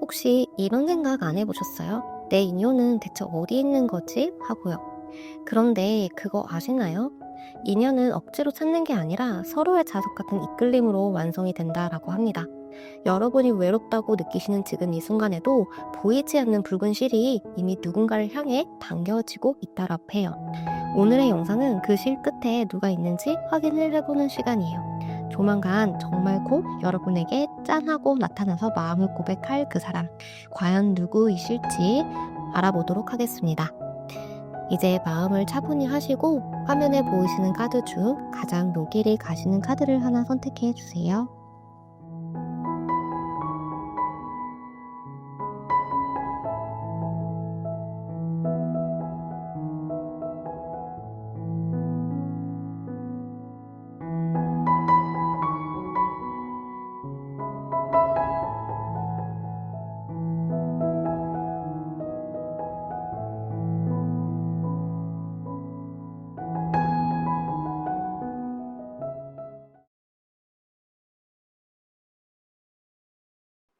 혹시 이런 생각 안 해보셨어요? 내 인연은 대체 어디 있는 거지? 하고요. 그런데 그거 아시나요? 인연은 억지로 찾는 게 아니라 서로의 자석 같은 이끌림으로 완성이 된다라고 합니다. 여러분이 외롭다고 느끼시는 지금 이 순간에도 보이지 않는 붉은 실이 이미 누군가를 향해 당겨지고 있다라고 해요. 오늘의 영상은 그 실 끝에 누가 있는지 확인을 해보는 시간이에요. 조만간 정말 곧 여러분에게 짠하고 나타나서 마음을 고백할 그 사람, 과연 누구이실지 알아보도록 하겠습니다. 이제 마음을 차분히 하시고 화면에 보이시는 카드 중 가장 노길이 가시는 카드를 하나 선택해 주세요.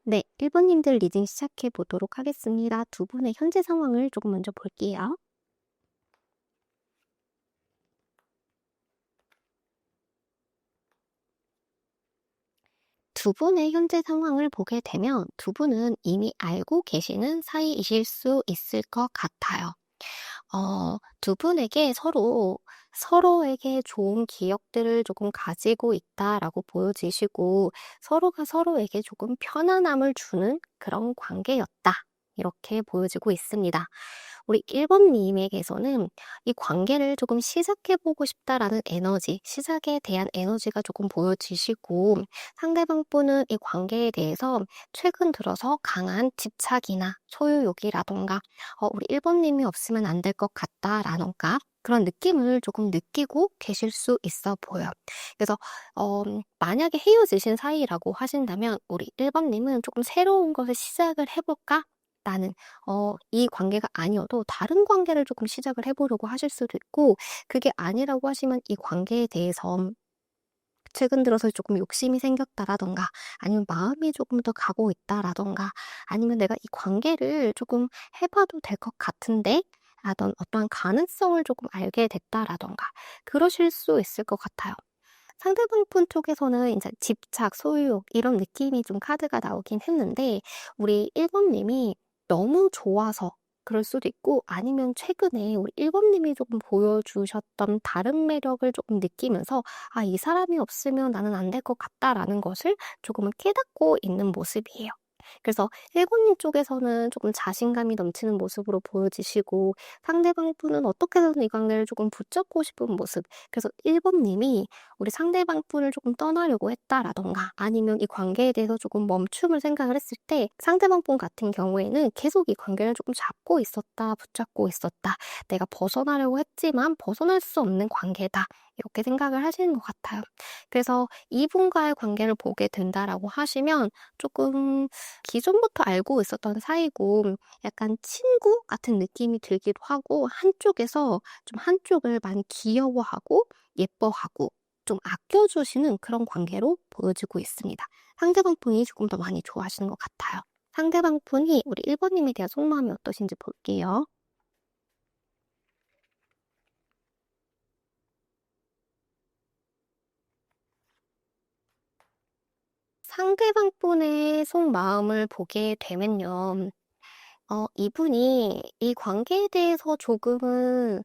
네, 1번님들 리딩 시작해 보도록 하겠습니다. 두 분의 현재 상황을 조금 먼저 볼게요. 두 분의 현재 상황을 보게 되면 두 분은 이미 알고 계시는 사이이실 수 있을 것 같아요. 두 분에게 서로에게 좋은 기억들을 조금 가지고 있다라고 보여지시고 서로가 서로에게 조금 편안함을 주는 그런 관계였다. 이렇게 보여지고 있습니다. 우리 1번님에게서는 이 관계를 조금 시작해보고 싶다라는 에너지, 시작에 대한 에너지가 조금 보여지시고 상대방 분은 이 관계에 대해서 최근 들어서 강한 집착이나 소유욕이라던가 우리 1번님이 없으면 안 될 것 같다라던가 그런 느낌을 조금 느끼고 계실 수 있어 보여요. 그래서 만약에 헤어지신 사이라고 하신다면 우리 1번님은 조금 새로운 것을 시작을 해볼까? 라는 이 관계가 아니어도 다른 관계를 조금 시작을 해보려고 하실 수도 있고 그게 아니라고 하시면 이 관계에 대해서 최근 들어서 조금 욕심이 생겼다라던가 아니면 마음이 조금 더 가고 있다라던가 아니면 내가 이 관계를 조금 해봐도 될 것 같은데 라던 어떠한 가능성을 조금 알게 됐다라던가 그러실 수 있을 것 같아요. 상대방 분 쪽에서는 이제 집착, 소유욕 이런 느낌이 좀 카드가 나오긴 했는데 우리 1번님이 너무 좋아서 그럴 수도 있고 아니면 최근에 우리 1번님이 조금 보여주셨던 다른 매력을 조금 느끼면서 '아 이 사람이 없으면 나는 안 될 것 같다.'라는 것을 조금은 깨닫고 있는 모습이에요. 그래서 1번님 쪽에서는 조금 자신감이 넘치는 모습으로 보여지시고 상대방 분은 어떻게든 이 관계를 조금 붙잡고 싶은 모습. 그래서 1번님이 우리 상대방 분을 조금 떠나려고 했다라던가 아니면 이 관계에 대해서 조금 멈춤을 생각을 했을 때 상대방 분 같은 경우에는 계속 이 관계를 조금 잡고 있었다, 붙잡고 있었다. 내가 벗어나려고 했지만 벗어날 수 없는 관계다. 이렇게 생각을 하시는 것 같아요. 그래서 이분과의 관계를 보게 된다라고 하시면 조금 기존부터 알고 있었던 사이고 약간 친구 같은 느낌이 들기도 하고 한쪽에서 좀 한쪽을 많이 귀여워하고 예뻐하고 좀 아껴주시는 그런 관계로 보여지고 있습니다. 상대방 분이 조금 더 많이 좋아하시는 것 같아요. 상대방 분이 우리 1번님에 대한 속마음이 어떠신지 볼게요. 상대방 분의 속마음을 보게 되면요. 이분이 이 관계에 대해서 조금은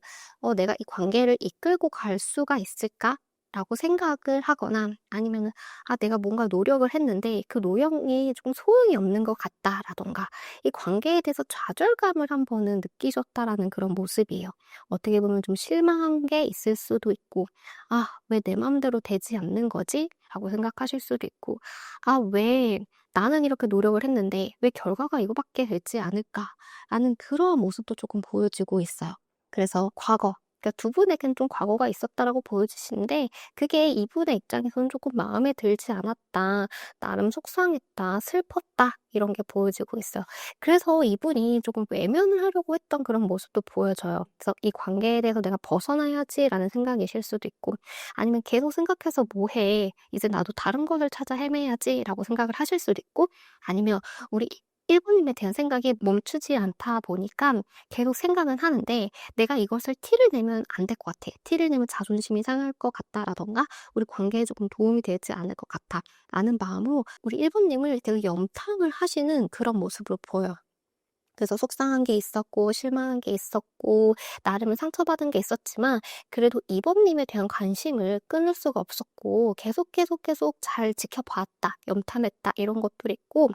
'내가 이 관계를 이끌고 갈 수가 있을까?'라고 생각을 하거나 아니면은 '아 내가 뭔가 노력을 했는데 그 노력이 좀 소용이 없는 것 같다.'라든가 이 관계에 대해서 좌절감을 한 번은 느끼셨다라는 그런 모습이에요. 어떻게 보면 좀 실망한 게 있을 수도 있고 '아 왜 내 맘대로 되지 않는 거지?'라고 생각하실 수도 있고 '아 왜 나는 이렇게 노력을 했는데 왜 결과가 이거밖에 되지 않을까?'라는 그런 모습도 조금 보여지고 있어요. 그래서 과거 그러니까 두 분에겐 좀 과거가 있었다라고 보여지시는데 그게 이분의 입장에서는 조금 '마음에 들지 않았다. 나름 속상했다. 슬펐다.' 이런 게 보여지고 있어요. 그래서 이분이 조금 외면을 하려고 했던 그런 모습도 보여져요. 그래서 '이 관계에 대해서 내가 벗어나야지.'라는 생각이실 수도 있고 아니면 '계속 생각해서 뭐 해. 이제 나도 다른 것을 찾아 헤매야지.'라고 생각을 하실 수도 있고 아니면 우리 1번님에 대한 생각이 멈추지 않다 보니까 계속 생각은 하는데, 내가 이것을 티를 내면 안 될 것 같아. 티를 내면 자존심이 상할 것 같다라던가 우리 관계에 조금 도움이 되지 않을 것 같아 라는 마음으로 우리 1번님을 되게 염탐을 하시는 그런 모습으로 보여요. 그래서 속상한 게 있었고 실망한 게 있었고 나름의 상처받은 게 있었지만, 그래도 이번님에 대한 관심을 끊을 수가 없었고 계속 잘 지켜봤다, 염탐했다 이런 것들이 있고,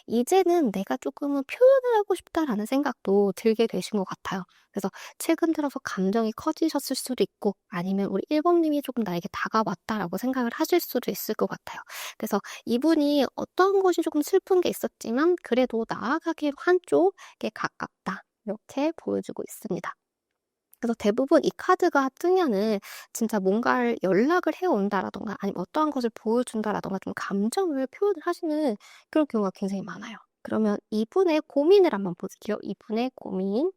이제는 내가 조금은 표현을 하고 싶다라는 생각도 들게 되신 것 같아요. 그래서 최근 들어서 감정이 커지셨을 수도 있고, 아니면 우리 1번님이 조금 나에게 다가왔다라고 생각을 하실 수도 있을 것 같아요. 그래서 이분이 어떤 것이 조금 슬픈 게 있었지만 그래도 나아가기로 한쪽에 가깝다, 이렇게 보여주고 있습니다. 그래서 대부분 이 카드가 뜨면은 진짜 뭔가를 연락을 해온다라던가 아니면 어떠한 것을 보여준다라던가 좀 감정을 표현을 하시는 그런 경우가 굉장히 많아요. 그러면 이분의 고민을 한번 볼게요. 이분의 고민.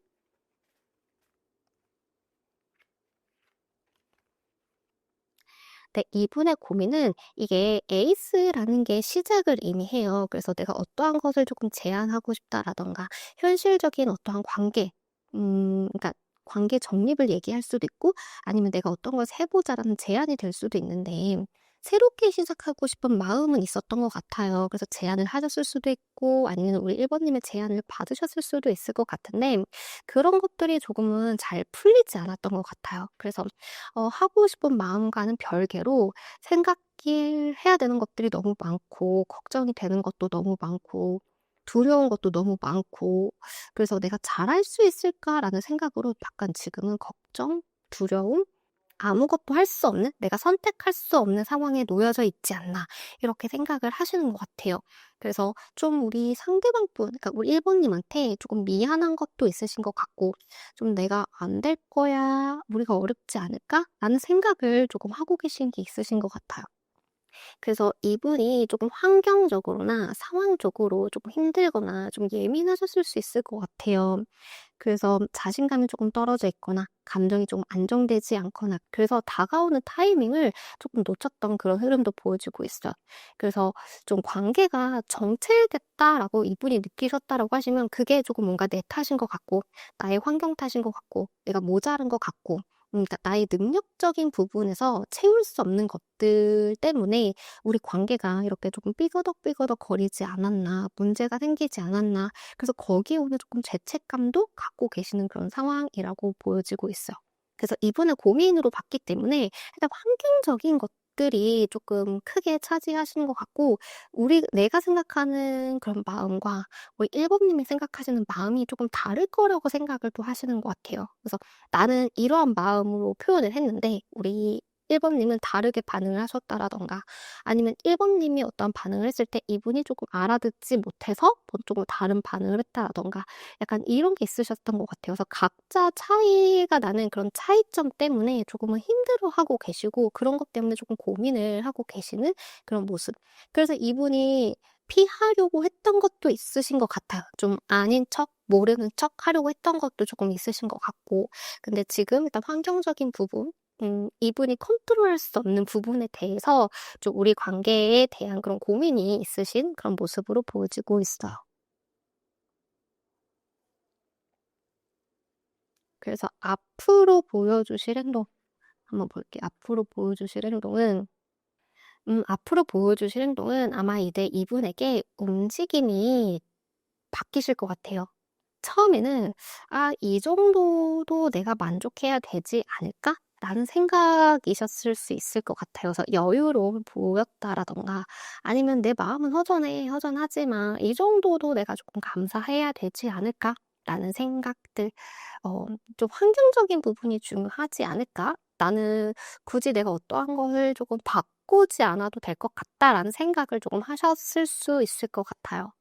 네, 이분의 고민은 이게 에이스라는 게 시작을 이미 해요. 그래서 내가 어떠한 것을 조금 제안하고 싶다라던가 현실적인 어떠한 관계, 그러니까 관계 정립을 얘기할 수도 있고, 아니면 내가 어떤 것을 해보자라는 제안이 될 수도 있는데, 새롭게 시작하고 싶은 마음은 있었던 것 같아요. 그래서 제안을 하셨을 수도 있고, 아니면 우리 1번님의 제안을 받으셨을 수도 있을 것 같은데, 그런 것들이 조금은 잘 풀리지 않았던 것 같아요. 그래서 하고 싶은 마음과는 별개로 생각해야 되는 것들이 너무 많고, 걱정이 되는 것도 너무 많고, 두려운 것도 너무 많고, 그래서 '내가 잘할 수 있을까?'라는 생각으로 약간 지금은 걱정, 두려움, 아무것도 할 수 없는, 내가 선택할 수 없는 상황에 놓여져 있지 않나, 이렇게 생각을 하시는 것 같아요. 그래서 좀 우리 상대방 분, 그러니까 우리 1번님한테 조금 미안한 것도 있으신 것 같고, 좀 '내가 안 될 거야. 우리가 어렵지 않을까?'라는 생각을 조금 하고 계신 게 있으신 것 같아요. 그래서 이분이 조금 환경적으로나 상황적으로 조금 힘들거나 좀 예민하셨을 수 있을 것 같아요. 그래서 자신감이 조금 떨어져 있거나 감정이 좀 안정되지 않거나, 그래서 다가오는 타이밍을 조금 놓쳤던 그런 흐름도 보여주고 있어요. 그래서 좀 관계가 정체됐다라고 이분이 느끼셨다라고 하시면 그게 조금 뭔가 내 탓인 것 같고, 나의 환경 탓인 것 같고, 내가 모자란 것 같고, 그러니까 나의 능력적인 부분에서 채울 수 없는 것들 때문에 우리 관계가 이렇게 조금 삐거덕삐거덕 거리지 않았나, 문제가 생기지 않았나, 그래서 거기에 오는 조금 죄책감도 갖고 계시는 그런 상황이라고 보여지고 있어요. 그래서 이분의 고민으로 봤기 때문에 일단 환경적인 것들이 조금 크게 차지하시는 것 같고, 내가 생각하는 그런 마음과 우리 1번님이 생각하시는 마음이 조금 다를 거라고 생각을 또 하시는 것 같아요. 그래서 나는 이러한 마음으로 표현을 했는데 우리 1번님은 다르게 반응을 하셨다라던가, 아니면 1번님이 어떤 반응을 했을 때 이분이 조금 알아듣지 못해서 조금 다른 반응을 했다라던가, 약간 이런 게 있으셨던 것 같아요. 그래서 각자 차이가 나는 그런 차이점 때문에 조금은 힘들어하고 계시고, 그런 것 때문에 조금 고민을 하고 계시는 그런 모습. 그래서 이분이 피하려고 했던 것도 있으신 것 같아요. 좀 아닌 척, 모르는 척 하려고 했던 것도 조금 있으신 것 같고. 근데 지금 일단 환경적인 부분, 이분이 컨트롤할 수 없는 부분에 대해서 좀 우리 관계에 대한 그런 고민이 있으신 그런 모습으로 보여지고 있어요. 그래서 앞으로 보여주실 행동 한번 볼게요. 앞으로 보여주실 행동은 아마 이제 이분에게 움직임이 바뀌실 것 같아요. 처음에는 '아 이 정도도 내가 만족해야 되지 않을까?' 라는 생각이셨을 수 있을 것 같아요. 그래서 여유로워 보였다라든가, 아니면 '내 마음은 허전해. 허전하지만 이 정도도 내가 조금 감사해야 되지 않을까?' 라는 생각들, 좀 '환경적인 부분이 중요하지 않을까? 나는 굳이 내가 어떠한 것을 조금 바꾸지 않아도 될 것 같다.'라는 생각을 조금 하셨을 수 있을 것 같아요.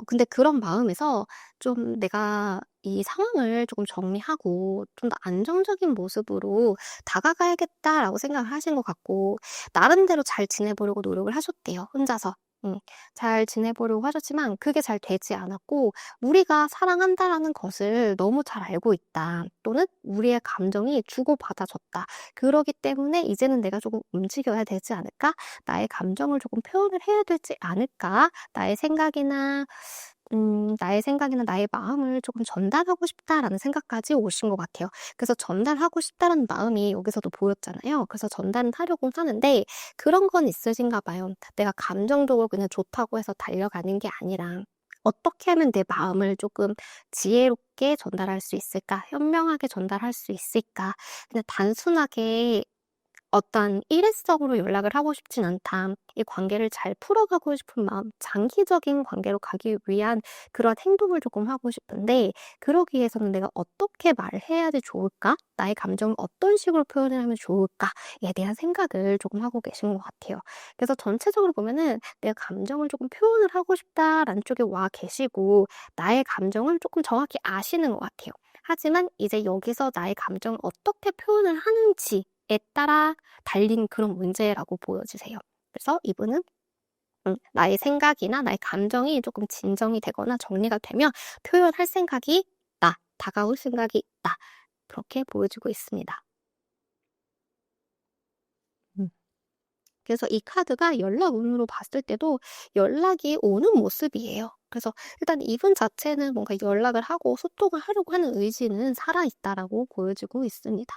근데 그런 마음에서 좀 '내가 이 상황을 조금 정리하고 좀 더 안정적인 모습으로 다가가야겠다.'라고 생각을 하신 것 같고, 나름대로 잘 지내보려고 노력을 하셨대요, 혼자서. 잘 지내보려고 하셨지만 그게 잘 되지 않았고, '우리가 사랑한다.'라는 것을 너무 잘 알고 있다. 또는 '우리의 감정이 주고받아줬다. 그러기 때문에 이제는 내가 조금 움직여야 되지 않을까? 나의 감정을 조금 표현을 해야 되지 않을까? 나의 생각이나 나의 생각이나 나의 마음을 조금 전달하고 싶다라는 생각까지 오신 것 같아요. 그래서 전달하고 싶다는 마음이 여기서도 보였잖아요. 그래서 전달은 하려고 하는데 그런 건 있으신가 봐요. 내가 감정적으로 그냥 좋다고 해서 달려가는 게 아니라 어떻게 하면 내 마음을 조금 지혜롭게 전달할 수 있을까? 현명하게 전달할 수 있을까? 그냥 단순하게 어떤 일회성으로 연락을 하고 싶진 않다. 이 관계를 잘 풀어가고 싶은 마음, 장기적인 관계로 가기 위한 그런 행동을 조금 하고 싶은데, 그러기 위해서는 내가 어떻게 말을 해야지 좋을까? 나의 감정을 어떤 식으로 표현을 하면 좋을까에 대한 생각을 조금 하고 계신 것 같아요. 그래서 전체적으로 보면은 내가 감정을 조금 표현을 하고 싶다라는 쪽에 와 계시고, 나의 감정을 조금 정확히 아시는 것 같아요. 하지만 이제 여기서 나의 감정을 어떻게 표현을 하는지에 따라 달린 그런 문제라고 보여지세요. 그래서 이분은 나의 생각이나 나의 감정이 조금 진정이 되거나 정리가 되면 표현할 생각이 있다. 다가올 생각이 있다. 그렇게 보여지고 있습니다. 음. 그래서 이 카드가 연락 운으로 봤을 때도 연락이 오는 모습이에요. 그래서 일단 이분 자체는 뭔가 연락을 하고 소통을 하려고 하는 의지는 살아있다라고 보여지고 있습니다.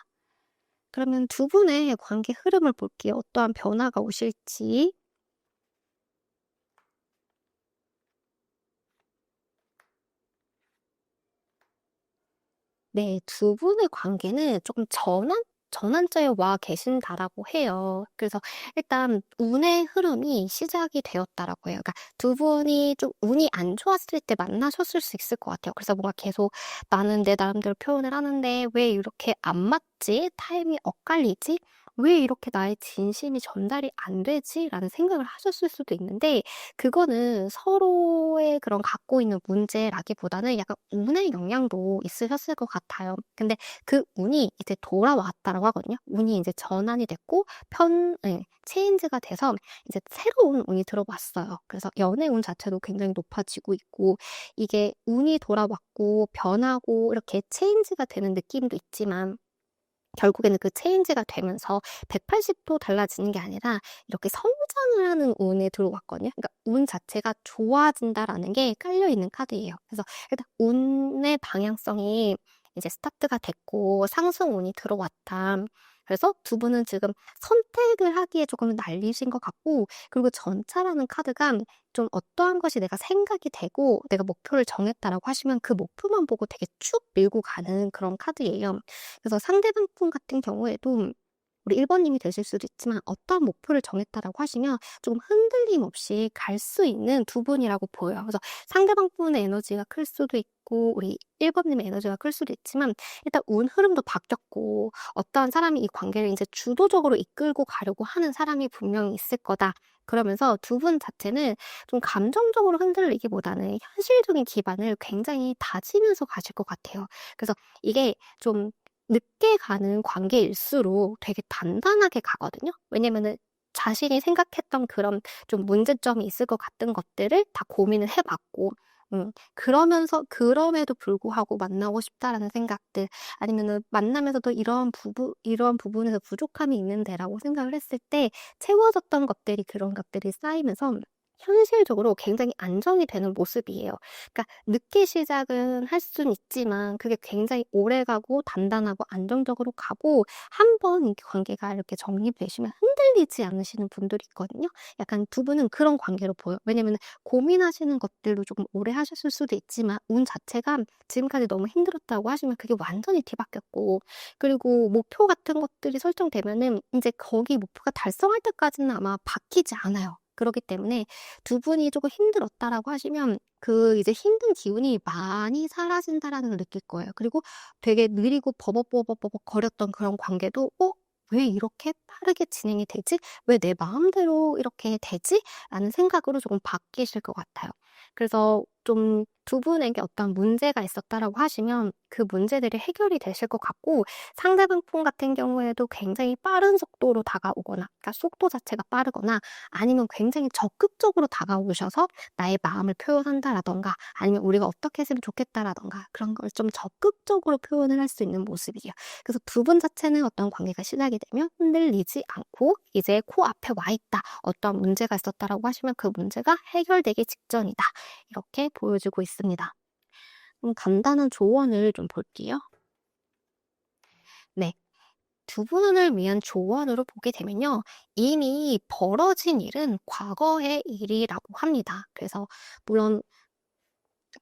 그러면 두 분의 관계 흐름을 볼게요. 어떠한 변화가 오실지. 네. 두 분의 관계는 조금 전환점에 와 계신다라고 해요. 그래서 일단 운의 흐름이 시작이 되었다라고 해요. 그러니까 두 분이 좀 운이 안 좋았을 때 만나셨을 수 있을 것 같아요. 그래서 뭔가 계속 '나는 내 나름대로 표현을 하는데 왜 이렇게 안 맞지? 타임이 엇갈리지? 왜 이렇게 나의 진심이 전달이 안 되지?'라는 생각을 하셨을 수도 있는데 그거는 서로의 그런 갖고 있는 문제라기보다는 약간 운의 영향도 있으셨을 것 같아요. 근데 그 운이 이제 돌아왔다라고 하거든요. 운이 이제 전환이 됐고 체인지가 돼서 이제 새로운 운이 들어왔어요. 그래서 연애 운 자체도 굉장히 높아지고 있고 이게 운이 돌아왔고 변하고 이렇게 체인지가 되는 느낌도 있지만 결국에는 그 체인지가 되면서 180도 달라지는 게 아니라 이렇게 성장을 하는 운에 들어왔거든요. 그러니까 운 자체가 좋아진다라는 게 깔려 있는 카드예요. 그래서 일단 운의 방향성이 이제 스타트가 됐고 상승 운이 들어왔다. 그래서 두 분은 지금 선택을 하기에 조금 날리신 것 같고 그리고 전차라는 카드가 좀 어떠한 것이 내가 생각이 되고 내가 목표를 정했다라고 하시면 그 목표만 보고 되게 쭉 밀고 가는 그런 카드예요. 그래서 상대방 분 같은 경우에도 우리 1 번님이 되실 수도 있지만 어떠한 목표를 정했다라고 하시면 조금 흔들림 없이 갈 수 있는 두 분이라고 보여요. 그래서 상대방 분의 에너지가 클 수도 있고 우리 1 번님의 에너지가 클 수도 있지만 일단 운 흐름도 바뀌었고 어떠한 사람이 이 관계를 인제 주도적으로 이끌고 가려고 하는 사람이 분명히 있을 거다. 그러면서 두 분 자체는 좀 감정적으로 흔들리기보다는 현실적인 기반을 굉장히 다지면서 가실 것 같아요. 그래서 이게 좀 늦게 가는 관계일수록 되게 단단하게 가거든요. 왜냐면은 자신이 생각했던 그런 좀 문제점이 있을 것 같은 것들을 다 고민을 해 봤고 그러면서 그럼에도 불구하고 만나고 싶다라는 생각들 아니면은 만나면서도 이런 부분에서 부족함이 있는데라고 생각을 했을 때 채워졌던 것들이 그런 것들이 쌓이면서 현실적으로 굉장히 안정이 되는 모습이에요. 그러니까 늦게 시작은 할 수는 있지만 그게 굉장히 오래가고 단단하고 안정적으로 가고 한 번 이 관계가 이렇게 정립되시면 흔들리지 않으시는 분들이 있거든요. 약간 두 분은 그런 관계로 보여요. 왜냐면은 고민하시는 것들도 조금 오래 하셨을 수도 있지만 운 자체가 지금까지 너무 힘들었다고 하시면 그게 완전히 뒤바뀌었고 그리고 목표 같은 것들이 설정되면은 인제 거기 목표가 달성할 때까지는 아마 바뀌지 않아요. 그러기 때문에 두 분이 조금 힘들었다라고 하시면 그 이제 힘든 기운이 많이 사라진다라는 걸 느낄 거예요. 그리고 되게 느리고 버벅버벅버벅 거렸던 그런 관계도 '어 왜 이렇게 빠르게 진행이 되지? 왜 내 마음대로 이렇게 되지?' 라는 생각으로 조금 바뀌실 것 같아요. 그래서 좀 두 분에게 어떤 문제가 있었다라고 하시면 그 문제들이 해결이 되실 것 같고 상대방 분 같은 경우에도 굉장히 빠른 속도로 다가오거나 그러니까 속도 자체가 빠르거나 아니면 굉장히 적극적으로 다가오셔서 나의 마음을 표현한다라든가 아니면 우리가 어떻게 했으면 좋겠다라든가 그런 걸 좀 적극적으로 표현을 할 수 있는 모습이에요. 그래서 두 분 자체는 어떤 관계가 시작이 되면 흔들리지 않고 이제 코앞에 와 있다. 어떤 문제가 있었다라고 하시면 그 문제가 해결되기 직전이다. 이렇게 보여지고 있습니다. 간단한 조언을 좀 볼게요. 네. 두 분을 위한 조언으로 보게 되면요. 이미 벌어진 일은 과거의 일이라고 합니다. 그래서 물론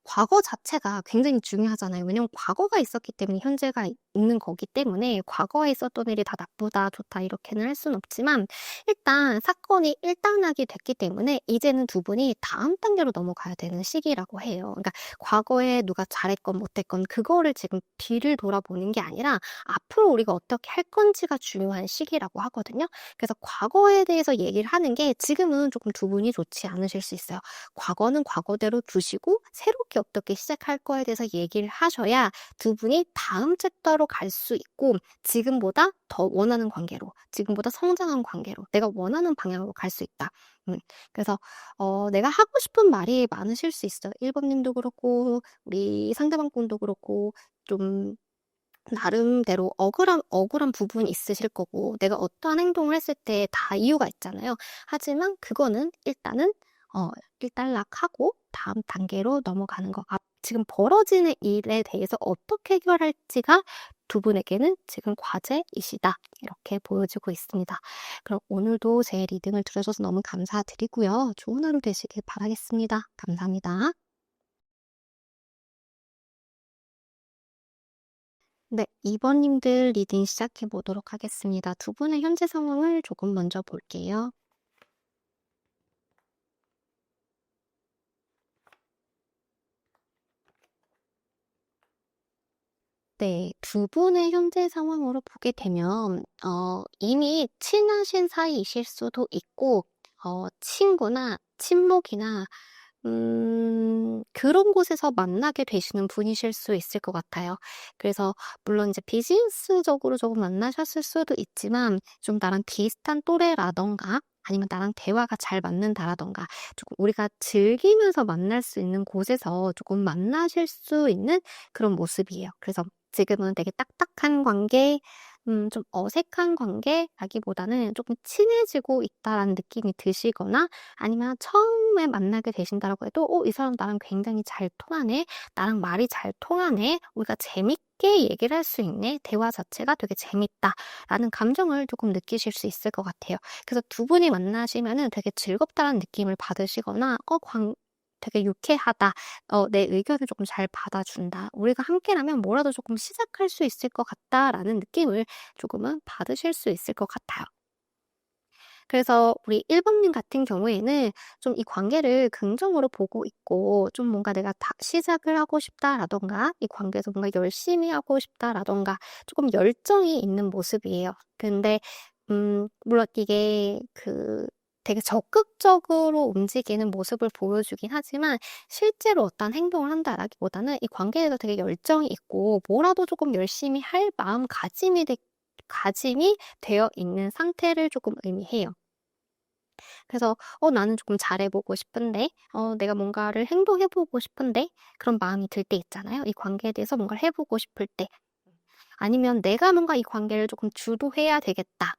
과거 자체가 굉장히 중요하잖아요. 왜냐면 과거가 있었기 때문에 현재가 있는 거기 때문에 과거에 있었던 일이 다 나쁘다, 좋다 이렇게는 할 수는 없지만 일단 사건이 일단락이 됐기 때문에 이제는 두 분이 다음 단계로 넘어가야 되는 시기라고 해요. 그러니까 과거에 누가 잘했건 못했건 그거를 지금 뒤를 돌아보는 게 아니라 앞으로 우리가 어떻게 할 건지가 중요한 시기라고 하거든요. 그래서 과거에 대해서 얘기를 하는 게 지금은 조금 두 분이 좋지 않으실 수 있어요. 과거는 과거대로 두시고 새롭게 어떻게 시작할 거에 대해서 얘기를 하셔야 두 분이 다음 챕터로 갈 수 있고 지금보다 더 원하는 관계로, 지금보다 성장한 관계로 내가 원하는 방향으로 갈 수 있다. 그래서 내가 하고 싶은 말이 많으실 수 있어요. 1번 님도 그렇고 우리 상대방 분도 그렇고 좀 나름대로 억울한 부분이 있으실 거고 내가 어떠한 행동을 했을 때 다 이유가 있잖아요. 하지만 그거는 일단은 일단락하고 다음 단계로 넘어가는 거. 지금 벌어지는 일에 대해서 어떻게 해결할지가 두 분에게는 지금 과제이시다. 이렇게 보여지고 있습니다. 그럼 오늘도 제 리딩을 들어줘서 너무 감사드리고요. 좋은 하루 되시길 바라겠습니다. 감사합니다. 네, 2번 님들 리딩 시작해 보도록 하겠습니다. 두 분의 현재 상황을 조금 먼저 볼게요. 네. 두 분의 현재 상황으로 보게 되면 이미 친하신 사이이실 수도 있고 친구나 친목이나 그런 곳에서 만나게 되시는 분이실 수 있을 것 같아요. 그래서 물론 이제 비즈니스적으로 조금 만나셨을 수도 있지만 좀 나랑 비슷한 또래라든가 아니면 나랑 대화가 잘 맞는다라든가 조금 우리가 즐기면서 만날 수 있는 곳에서 조금 만나실 수 있는 그런 모습이에요. 그래서 지금은 되게 딱딱한 관계, 좀 어색한 관계라기보다는 조금 친해지고 있다라는 느낌이 드시거나 아니면 처음에 만나게 되신다라고 해도 이 사람 나랑 굉장히 잘 통하네. 나랑 말이 잘 통하네. 우리가 재밌게 얘기를 할 수 있네. 대화 자체가 되게 재밌다.'라는 감정을 조금 느끼실 수 있을 것 같아요. 그래서 두 분이 만나시면은 되게 즐겁다는 느낌을 받으시거나 되게 유쾌하다. 내 의견을 조금 잘 받아준다. 우리가 함께라면 뭐라도 조금 시작할 수 있을 것 같다라는 느낌을 조금은 받으실 수 있을 것 같아요. 그래서 우리 1번 님 같은 경우에는 좀 이 관계를 긍정으로 보고 있고 좀 뭔가 '내가 다 시작을 하고 싶다.'라든가 이 관계에서 뭔가 '열심히 하고 싶다.'라든가 조금 열정이 있는 모습이에요. 근데 물론 이게 되게 적극적으로 움직이는 모습을 보여주긴 하지만 실제로 어떤 행동을 한다라기보다는 이 관계에서 되게 열정이 있고 뭐라도 조금 열심히 할 마음가짐이 되어 있는 상태를 조금 의미해요. 그래서 '나는 조금 잘해 보고 싶은데 내가 뭔가를 행동해 보고 싶은데.' 그런 마음이 들 때 있잖아요. 이 관계에 대해서 뭔가를 해 보고 싶을 때. 아니면 '내가 뭔가 이 관계를 조금 주도해야 되겠다.'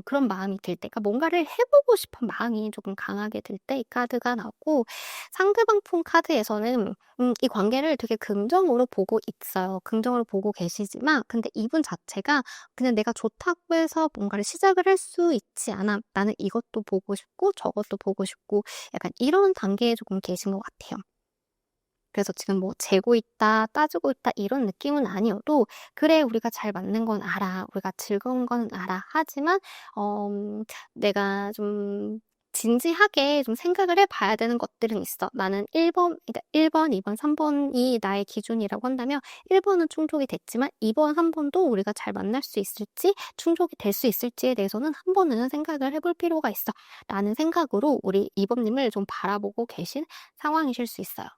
그런 마음이 들 때 그러니까 뭔가를 해 보고 싶은 마음이 조금 강하게 들 때 이 카드가 나오고 상대방 품 카드에서는 이 관계를 되게 긍정으로 보고 있어요. 긍정으로 보고 계시지만 근데 이분 자체가 그냥 내가 좋다고 해서 뭔가를 시작을 할 수 있지 않아. 나는 이것도 보고 싶고 저것도 보고 싶고 약간 이런 단계에 조금 계신 것 같아요. 그래서 지금 뭐 재고 있다, 따지고 있다 이런 느낌은 아니어도 '그래 우리가 잘 맞는 건 알아. 우리가 즐거운 건 알아. 하지만 내가 좀 진지하게 좀 생각을 해 봐야 되는 것들은 있어. 나는 1번 그러니까 1번, 2번, 3번이 나의 기준이라고 한다면 1번은 충족이 됐지만 2번, 3번도 우리가 잘 만날 수 있을지 충족이 될 수 있을지에 대해서는 한 번은 생각을 해볼 필요가 있어.'라는 생각으로 우리 2번 님을 좀 바라보고 계신 상황이실 수 있어요.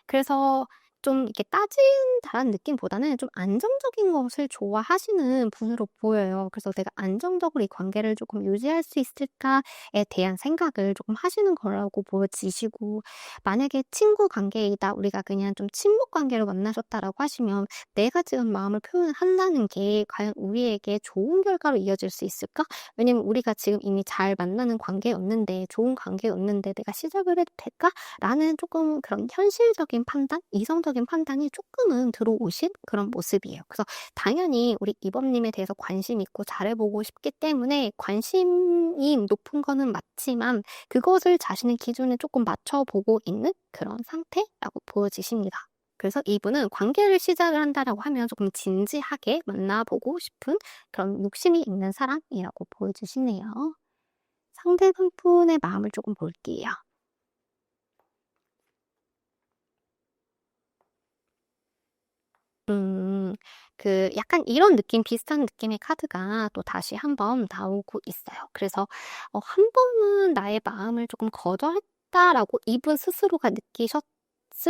그래서 좀 이렇게 따진다는 느낌보다는 좀 안정적인 것을 좋아하시는 분으로 보여요. 그래서 '내가 안정적으로 이 관계를 조금 유지할 수 있을까?'에 대한 생각을 조금 하시는 거라고 보여지시고, 만약에 친구 관계이다, 우리가 그냥 좀 친목 관계로 만나셨다라고 하시면 내가 지금 마음을 표현을 한다는 게 과연 우리에게 좋은 결과로 이어질 수 있을까? 왜냐면 우리가 지금 이미 잘 만나는 관계였는데, 좋은 관계였는데 '내가 시작을 해도 될까?'라는 조금 그런 현실적인 판단, 이성적인 판단이 조금은 들어오신 그런 모습이에요. 그래서 당연히 우리 이범님에 대해서 관심 있고 잘해보고 싶기 때문에 관심이 높은 거는 맞지만, 그것을 자신의 기준에 조금 맞춰보고 있는 그런 상태라고 보여지십니다. 그래서 이분은 관계를 시작을 한다라고 하면 조금 진지하게 만나보고 싶은 그런 욕심이 있는 사람이라고 보여지시네요. 상대방분의 마음을 조금 볼게요. 음. 약간 이런 느낌, 비슷한 느낌의 카드가 또 다시 한번 나오고 있어요. 그래서 한 번은 나의 마음을 조금 거절했다라고 이분 스스로가 느끼셨을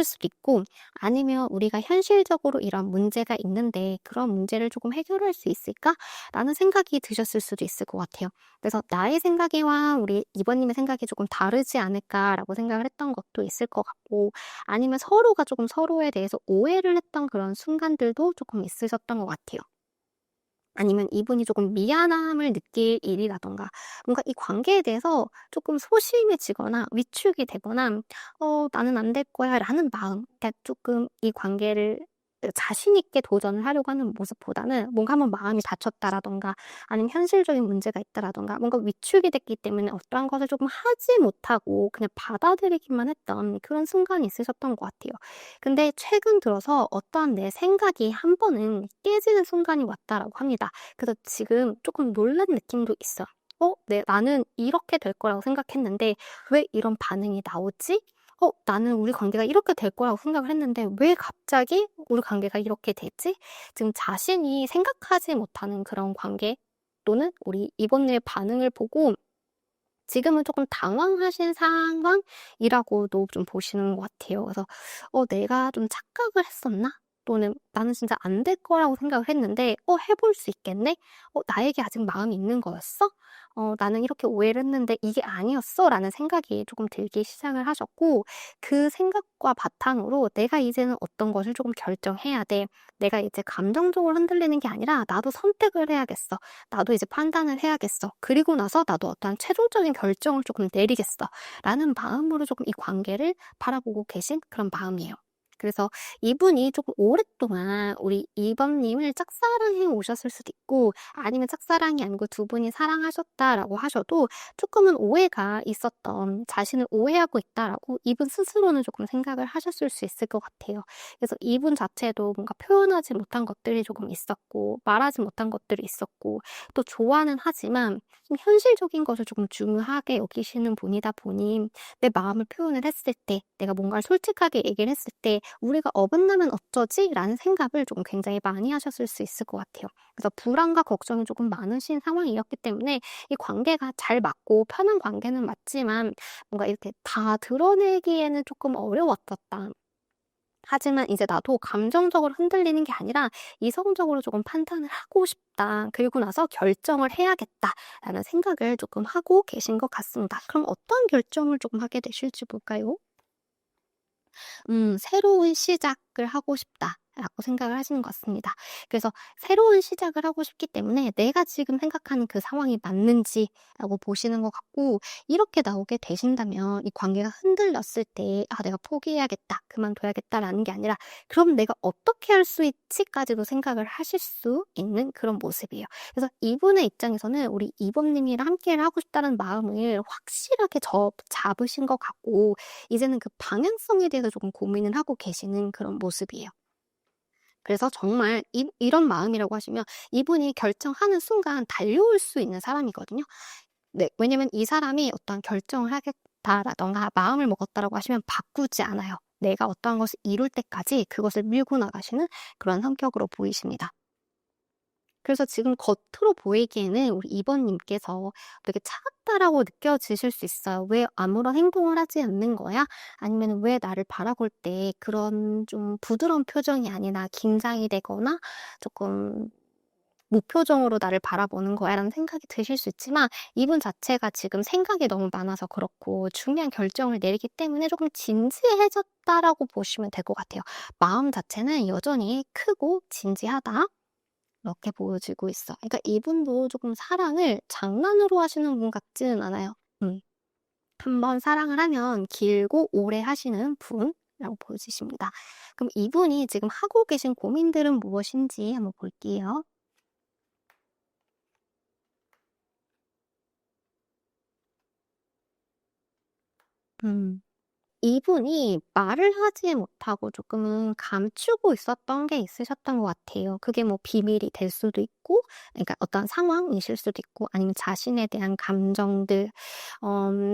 수도 있고, 아니면 우리가 현실적으로 이런 문제가 있는데 '그런 문제를 조금 해결할 수 있을까?'라는 생각이 드셨을 수도 있을 것 같아요. 그래서 '나의 생각이와 우리 이번님의 생각이 조금 다르지 않을까?'라고 생각을 했던 것도 있을 것 같고, 아니면 서로가 조금 서로에 대해서 오해를 했던 그런 순간들도 조금 있으셨던 것 같아요. 아니면 이분이 조금 미안함을 느낄 일이라든가, 뭔가 이 관계에 대해서 조금 소심해지거나 위축이 되거나 '나는 안 될 거야.'라는 마음, 그러니까 조금 이 관계를 자신 있게 도전을 하려고 하는 모습보다는 뭔가 한번 마음이 다쳤다라든가, 아니면 현실적인 문제가 있다라든가, 뭔가 위축이 됐기 때문에 어떠한 것을 조금 하지 못하고 그냥 받아들이기만 했던 그런 순간이 있으셨던 것 같아요. 근데 최근 들어서 어떠한 내 생각이 한 번은 깨지는 순간이 왔다라고 합니다. 그래서 지금 조금 놀란 느낌도 있어요. 나는 이렇게 될 거라고 생각했는데 왜 이런 반응이 나오지? 나는 우리 관계가 이렇게 될 거라고 생각을 했는데 왜 갑자기 우리 관계가 이렇게 되지?' 지금 자신이 생각하지 못하는 그런 관계, 또는 우리 이번의 반응을 보고 지금은 조금 당황하신 상황이라고도 좀 보시는 것 같아요. 그래서 '내가 좀 착각을 했었나?' 또는 '나는 진짜 안 될 거라고 생각을 했는데 해 볼 수 있겠네? 나에게 아직 마음이 있는 거였어? 나는 이렇게 오해를 했는데 이게 아니었어?'라는 생각이 조금 들기 시작을 하셨고, 그 생각과 바탕으로 '내가 이제는 어떤 것을 조금 결정해야 돼. 내가 이제 감정적으로 흔들리는 게 아니라 나도 선택을 해야겠어. 나도 이제 판단을 해야겠어. 그리고 나서 나도 어떠한 최종적인 결정을 조금 내리겠어.'라는 마음으로 조금 이 관계를 바라보고 계신 그런 마음이에요. 그래서 이분이 조금 오랫동안 우리 이번님을 짝사랑해 오셨을 수도 있고, 아니면 짝사랑이 아니고 두 분이 사랑하셨다라고 하셔도 조금은 오해가 있었던, 자신을 오해하고 있다라고 이분 스스로는 조금 생각을 하셨을 수 있을 것 같아요. 그래서 이분 자체도 뭔가 표현하지 못한 것들이 조금 있었고, 말하지 못한 것들이 있었고, 또 좋아는 하지만 좀 현실적인 것을 조금 중요하게 여기시는 분이다 보니, 내 마음을 표현을 했을 때, 내가 뭔가를 솔직하게 얘기를 했을 때 '우리가 어긋나면 어쩌지?'라는 생각을 조금 굉장히 많이 하셨을 수 있을 것 같아요. 그래서 불안과 걱정이 조금 많으신 상황이었기 때문에 이 관계가 잘 맞고 편한 관계는 맞지만 뭔가 이렇게 다 드러내기에는 조금 어려웠었다. 하지만 이제 나도 감정적으로 흔들리는 게 아니라 이성적으로 조금 판단을 하고 싶다. 그리고 나서 결정을 해야겠다라는 생각을 조금 하고 계신 것 같습니다. 그럼 어떤 결정을 조금 하게 되실지 볼까요? '새로운 시작을 하고 싶다.'라고 생각을 하시는 것 같습니다. 그래서 새로운 시작을 하고 싶기 때문에 내가 지금 생각하는 그 상황이 맞는지라고 보시는 것 같고, 이렇게 나오게 되신다면 이 관계가 흔들렸을 때 '아 내가 포기해야겠다. 그만둬야겠다.'라는 게 아니라 '그럼 내가 어떻게 할 수 있지?'까지도 생각을 하실 수 있는 그런 모습이에요. 그래서 이분의 입장에서는 우리 이범님이랑 함께를 하고 싶다는 마음을 확실하게 잡으신 것 같고, 이제는 그 방향성에 대해서 조금 고민을 하고 계시는 그런 모습이에요. 그래서 정말 이런 마음이라고 하시면 이분이 결정하는 순간 달려올 수 있는 사람이거든요. 네. 왜냐면 이 사람이 어떤 결정을 하겠다라든가 마음을 먹었다라고 하시면 바꾸지 않아요. 내가 어떠한 것을 이룰 때까지 그것을 밀고 나가시는 그런 성격으로 보이십니다. 그래서 지금 겉으로 보이기에는 우리 2번 님께서 되게 차갑다라고 느껴지실 수 있어요. '왜 아무런 행동을 하지 않는 거야?' 아니면은 '왜 나를 바라볼 때 그런 좀 부드러운 표정이 아니라 긴장이 되거나 조금 무표정으로 나를 바라보는 거야'라는 생각이 드실 수 있지만, 이분 자체가 지금 생각이 너무 많아서 그렇고 중요한 결정을 내리기 때문에 조금 진지해졌다라고 보시면 될 것 같아요. 마음 자체는 여전히 크고 진지하다, 이렇게 보여지고 있어. 그러니까 이분도 조금 사랑을 장난으로 하시는 분 같지는 않아요. 음. 한번 사랑을 하면 길고 오래 하시는 분이라고 보여지십니다. 그럼 이분이 지금 하고 계신 고민들은 무엇인지 한번 볼게요. 음. 이분이 말을 하지 못하고 조금은 감추고 있었던 게 있으셨던 것 같아요. 그게 뭐 비밀이 될 수도 있고, 그러니까 어떤 상황이실 수도 있고, 아니면 자신에 대한 감정들,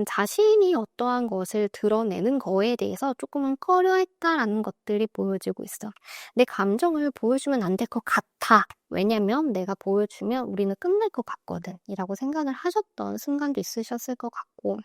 자신이 어떠한 것을 드러내는 거에 대해서 조금은 꺼려했다라는 것들이 보여지고 있어. 내 감정을 보여주면 안 될 것 같아. 왜냐면 내가 보여주면 우리는 끝날 것 같거든. 이라고 생각을 하셨던 순간도 있으셨을 것 같고,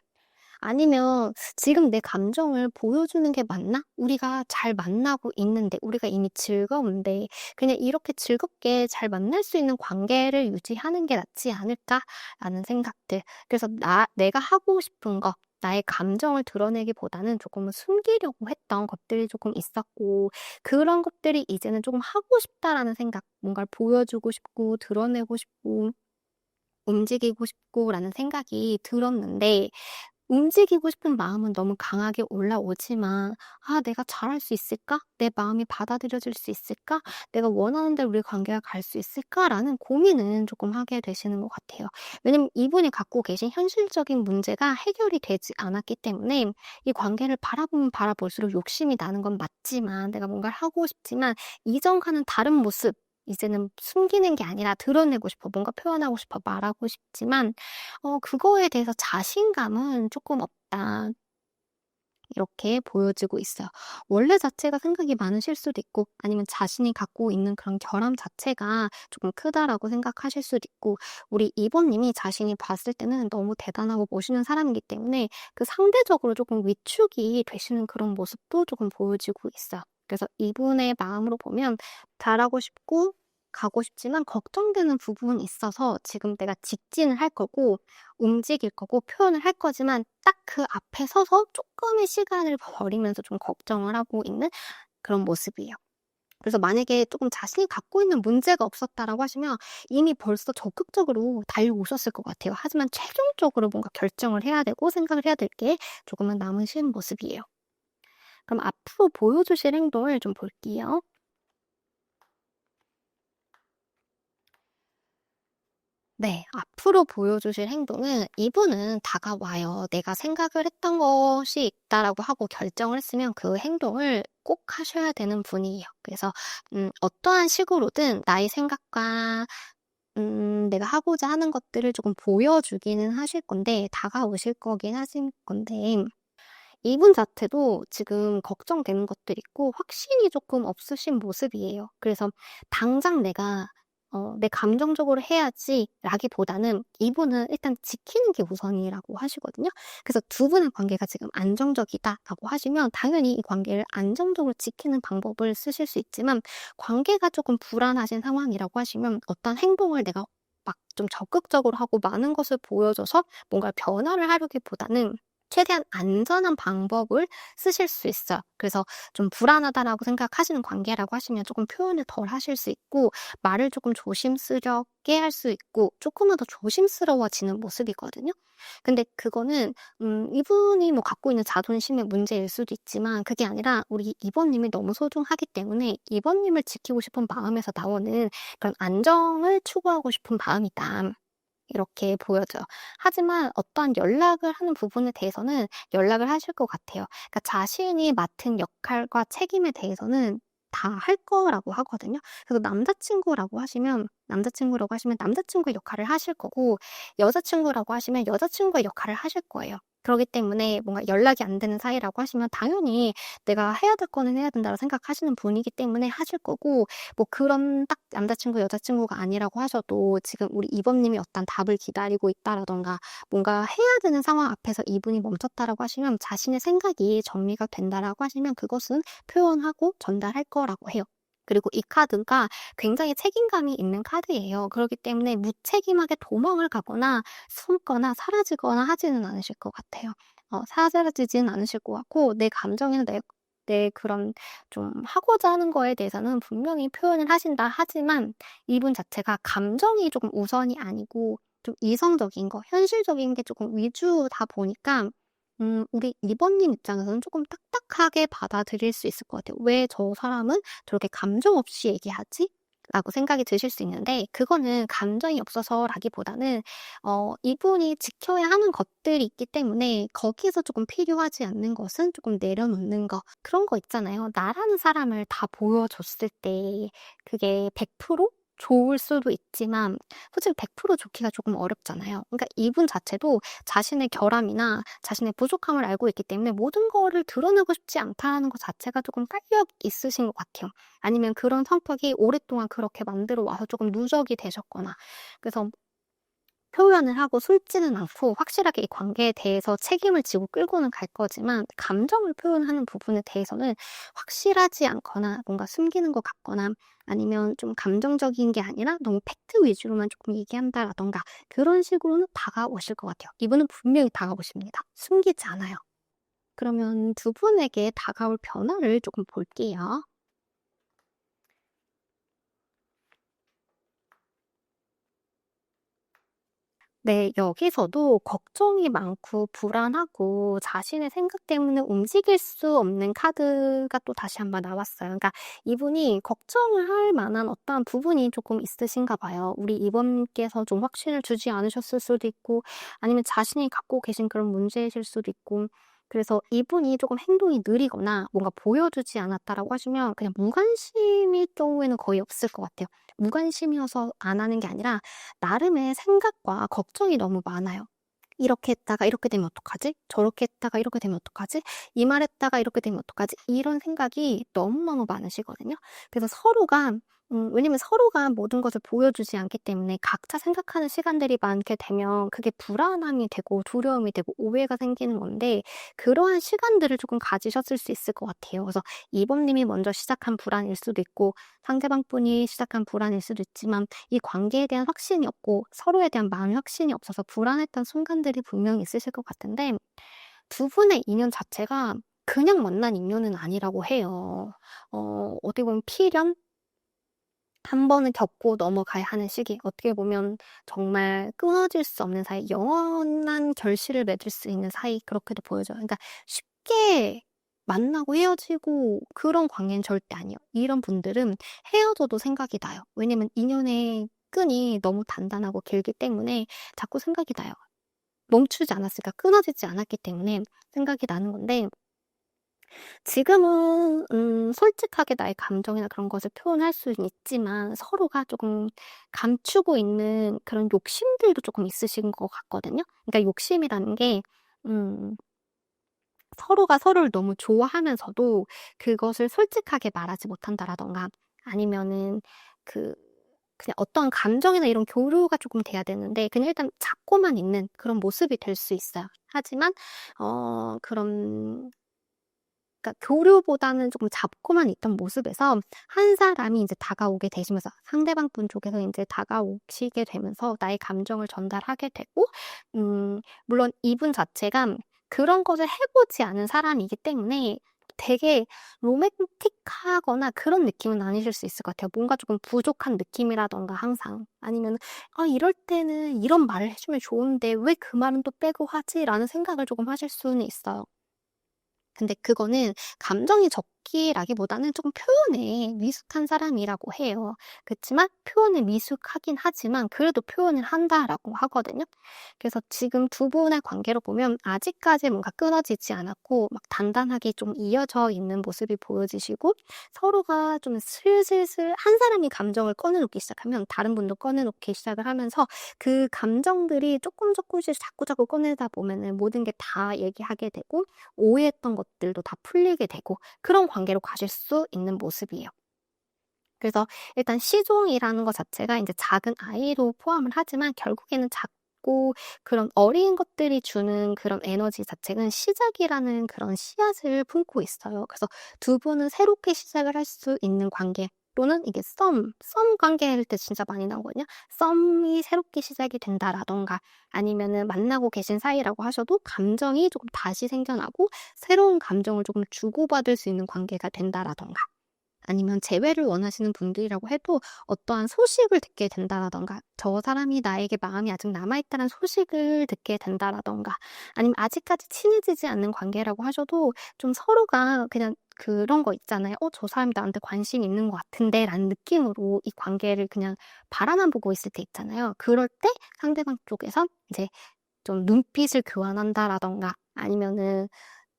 아니면 '지금 내 감정을 보여주는 게 맞나? 우리가 잘 만나고 있는데, 우리가 이미 즐거운데 그냥 이렇게 즐겁게 잘 만날 수 있는 관계를 유지하는 게 낫지 않을까?'라는 생각들. 그래서 내가 하고 싶은 거, 나의 감정을 드러내기보다는 조금은 숨기려고 했던 것들이 조금 있었고, 그런 것들이 이제는 조금 '하고 싶다.'라는 생각, 뭔가를 보여주고 싶고 드러내고 싶고 움직이고 싶고라는 생각이 들었는데, 움직이고 싶은 마음은 너무 강하게 올라오지만 '아 내가 잘할 수 있을까? 내 마음이 받아들여질 수 있을까? 내가 원하는 대로 우리 관계가 갈 수 있을까?'라는 고민은 조금 하게 되시는 것 같아요. 왜냐면 이분이 갖고 계신 현실적인 문제가 해결이 되지 않았기 때문에, 이 관계를 바라보면 바라볼수록 욕심이 나는 건 맞지만, 내가 뭔가를 하고 싶지만 이전과는 다른 모습, 이제는 숨기는 게 아니라 드러내고 싶어, 뭔가 표현하고 싶어, 말하고 싶지만 그거에 대해서 자신감은 조금 없다, 이렇게 보여지고 있어요. 원래 자체가 생각이 많으실 수도 있고, 아니면 자신이 갖고 있는 그런 결함 자체가 조금 크다라고 생각하실 수도 있고, 우리 2번 님이 자신이 봤을 때는 너무 대단하고 멋있는 사람이기 때문에 그 상대적으로 조금 위축이 되시는 그런 모습도 조금 보여지고 있어요. 그래서 이분의 마음으로 보면 잘하고 싶고 가고 싶지만 걱정되는 부분이 있어서 지금 내가 직진을 할 거고 움직일 거고 표현을 할 거지만, 딱 그 앞에 서서 조금의 시간을 버리면서 좀 걱정을 하고 있는 그런 모습이에요. 그래서 만약에 조금 자신이 갖고 있는 문제가 없었다라고 하시면 이미 벌써 적극적으로 달려오셨을 것 같아요. 하지만 최종적으로 뭔가 결정을 해야 되고 생각을 해야 될 게 조금은 남으신 모습이에요. 그럼 앞으로 보여주실 행동을 좀 볼게요. 네. 앞으로 보여주실 행동은, 이분은 다가와요. 내가 생각을 했던 것이 있다라고 하고 결정을 했으면 그 행동을 꼭 하셔야 되는 분이에요. 그래서 어떠한 식으로든 나의 생각과 내가 하고자 하는 것들을 조금 보여주기는 하실 건데, 다가오실 거긴 하실 건데, 이분 자체도 지금 걱정되는 것들이 있고 확신이 조금 없으신 모습이에요. 그래서 당장 내가 '내 감정적으로 해야지.'라기보다는 이분은 일단 지키는 게 우선이라고 하시거든요. 그래서 두 분의 관계가 지금 안정적이다라고 하시면 당연히 이 관계를 안정적으로 지키는 방법을 쓰실 수 있지만, 관계가 조금 불안하신 상황이라고 하시면 어떤 행동을 내가 막 좀 적극적으로 하고 많은 것을 보여줘서 뭔가 변화를 하려기보다는 최대한 안전한 방법을 쓰실 수 있어요. 그래서 좀 불안하다라고 생각하시는 관계라고 하시면 조금 표현을 덜 하실 수 있고, 말을 조금 조심스럽게 할 수 있고, 조금은 더 조심스러워지는 모습이거든요. 근데 그거는 이분이 뭐 갖고 있는 자존심의 문제일 수도 있지만, 그게 아니라 우리 2번 님이 너무 소중하기 때문에 2번 님을 지키고 싶은 마음에서 나오는 그런 안정을 추구하고 싶은 마음이다, 이렇게 보여져요. 하지만 어떠한 연락을 하는 부분에 대해서는 연락을 하실 것 같아요. 그러니까 자신이 맡은 역할과 책임에 대해서는 다 할 거라고 하거든요. 그래서 남자친구라고 하시면 남자친구의 역할을 하실 거고, 여자친구라고 하시면 여자친구의 역할을 하실 거예요. 그러기 때문에 뭔가 연락이 안 되는 사이라고 하시면 당연히 내가 해야 될 거는 해야 된다고 생각하시는 분이기 때문에 하실 거고, 뭐 그런 딱 남자친구, 여자친구가 아니라고 하셔도 지금 우리 이번님이 어떤 답을 기다리고 있다라던가 뭔가 해야 되는 상황 앞에서 이분이 멈췄다라고 하시면 자신의 생각이 정리가 된다라고 하시면 그것은 표현하고 전달할 거라고 해요. 그리고 이 카드가 굉장히 책임감이 있는 카드예요. 그렇기 때문에 무책임하게 도망을 가거나 숨거나 사라지거나 하지는 않으실 것 같아요. 사라지지는 않으실 것 같고, 내 감정이나 내 그런 좀 하고자 하는 거에 대해서는 분명히 표현을 하신다 하지만 이분 자체가 감정이 조금 우선이 아니고 좀 이성적인 거, 현실적인 게 조금 위주다 보니까 우리 2번님 입장에서는 조금 딱딱하게 받아들일 수 있을 것 같아요. '왜 저 사람은 저렇게 감정 없이 얘기하지?' 라고 생각이 드실 수 있는데, 그거는 감정이 없어서라기보다는 이분이 지켜야 하는 것들이 있기 때문에 거기에서 조금 필요하지 않는 것은 조금 내려놓는 거. 그런 거 있잖아요. 나라는 사람을 다 보여줬을 때 그게 100% 좋을 수도 있지만 솔직히 100% 좋기가 조금 어렵잖아요. 그러니까 이분 자체도 자신의 결함이나 자신의 부족함을 알고 있기 때문에 모든 거를 드러내고 싶지 않다는 것 자체가 조금 깔려 있으신 것 같아요. 아니면 그런 성격이 오랫동안 그렇게 만들어 와서 조금 누적이 되셨거나, 그래서 표현을 하고 숨지는 않고 확실하게 이 관계에 대해서 책임을 지고 끌고는 갈 거지만 감정을 표현하는 부분에 대해서는 확실하지 않거나 뭔가 숨기는 것 같거나, 아니면 좀 감정적인 게 아니라 너무 팩트 위주로만 조금 얘기한다라던가 그런 식으로는 다가오실 것 같아요. 이분은 분명히 다가오십니다. 숨기지 않아요. 그러면 두 분에게 다가올 변화를 조금 볼게요. 네. 여기서도 걱정이 많고 불안하고 자신의 생각 때문에 움직일 수 없는 카드가 또 다시 한번 나왔어요. 그러니까 이분이 걱정을 할 만한 어떠한 부분이 조금 있으신가 봐요. 우리 이번님께서 좀 확신을 주지 않으셨을 수도 있고, 아니면 자신이 갖고 계신 그런 문제이실 수도 있고, 그래서 이분이 조금 행동이 느리거나 뭔가 보여주지 않았다라고 하시면 그냥 무관심일 경우에는 거의 없을 것 같아요. 무관심이어서 안 하는 게 아니라 나름의 생각과 걱정이 너무 많아요. '이렇게 했다가 이렇게 되면 어떡하지? 저렇게 했다가 이렇게 되면 어떡하지? 이 말 했다가 이렇게 되면 어떡하지?' 이런 생각이 너무너무 많으시거든요. 그래서 서로가 왜냐면 서로가 모든 것을 보여주지 않기 때문에 각자 생각하는 시간들이 많게 되면 그게 불안함이 되고 두려움이 되고 오해가 생기는 건데, 그러한 시간들을 조금 가지셨을 수 있을 것 같아요. 그래서 이번님이 먼저 시작한 불안일 수도 있고 상대방 분이 시작한 불안일 수도 있지만, 이 관계에 대한 확신이 없고 서로에 대한 마음의 확신이 없어서 불안했던 순간들이 분명히 있으실 것 같은데, 두 분의 인연 자체가 그냥 만난 인연은 아니라고 해요. 어떻게 보면 필연? 한 번은 겪고 넘어가야 하는 시기, 어떻게 보면 정말 끊어질 수 없는 사이, 영원한 결실을 맺을 수 있는 사이, 그렇게도 보여져요. 그러니까 쉽게 만나고 헤어지고 그런 관계는 절대 아니에요. 이런 분들은 헤어져도 생각이 나요. 왜냐면 인연의 끈이 너무 단단하고 길기 때문에 자꾸 생각이 나요. 멈추지 않았으니까, 끊어지지 않았기 때문에 생각이 나는 건데, 지금은 솔직하게 나의 감정이나 그런 것을 표현할 수는 있지만 서로가 조금 감추고 있는 그런 욕심들도 조금 있으신 것 같거든요. 그러니까 욕심이라는 게 음 서로가 서로를 너무 좋아하면서도 그것을 솔직하게 말하지 못한다라든가, 아니면은 그 그냥 어떠한 감정이나 이런 교류가 조금 돼야 되는데 그냥 일단 잡고만 있는 그런 모습이 될 수 있어요. 하지만 그런, 그러니까 교류보다는 조금 잡고만 있던 모습에서 한 사람이 인제 다가오게 되시면서 상대방 분 쪽에서 인제 다가오시게 되면서 나의 감정을 전달하게 되고, 물론 이분 자체가 그런 것을 해 보지 않은 사람이기 때문에 되게 로맨틱하거나 그런 느낌은 아니실 수 있을 것 같아요. 뭔가 조금 부족한 느낌이라든가 항상, 아니면은 '아 이럴 때는 이런 말을 해 주면 좋은데 왜 그 말은 또 빼고 하지?'라는 생각을 조금 하실 수는 있어요. 근데 그거는 감정이 미숙이라기보다는 조금 표현에 미숙한 사람이라고 해요. 그치만 표현에 미숙하긴 하지만 그래도 표현을 한다라고 하거든요. 그래서 지금 두 분의 관계로 보면 아직까지 뭔가 끊어지지 않았고 막 단단하게 좀 이어져 있는 모습이 보여지시고, 서로가 좀 슬슬슬 한 사람이 감정을 꺼내놓기 시작하면 다른 분도 꺼내놓기 시작을 하면서 그 감정들이 조금씩 자꾸자꾸 꺼내다 보면은 모든 게 다 얘기하게 되고 오해했던 것들도 다 풀리게 되고 그런 관계로 가실 수 있는 모습이에요. 그래서 일단 시종이라는 것 자체가 이제 작은 아이도 포함을 하지만 결국에는 작고 그런 어린 것들이 주는 그런 에너지 자체는 시작이라는 그런 씨앗을 품고 있어요. 그래서 두 분은 새롭게 시작을 할 수 있는 관계, 또는 이게 썸 관계일 때 진짜 많이 나오거든요. 썸이 새롭게 시작이 된다라던가, 아니면은 만나고 계신 사이라고 하셔도 감정이 조금 다시 생겨나고 새로운 감정을 조금 주고받을 수 있는 관계가 된다라던가, 아니면 재회를 원하시는 분들이라고 해도 어떠한 소식을 듣게 된다라던가, 저 사람이 나에게 마음이 아직 남아있다는 소식을 듣게 된다라던가, 아니면 아직까지 친해지지 않는 관계라고 하셔도 좀 서로가 그냥 그런 거 있잖아요. 저 사람이 나한테 관심이 있는 것 같은데 라는 느낌으로 이 관계를 그냥 바라만 보고 있을 때 있잖아요. 그럴 때 상대방 쪽에서 이제 좀 눈빛을 교환한다라던가, 아니면은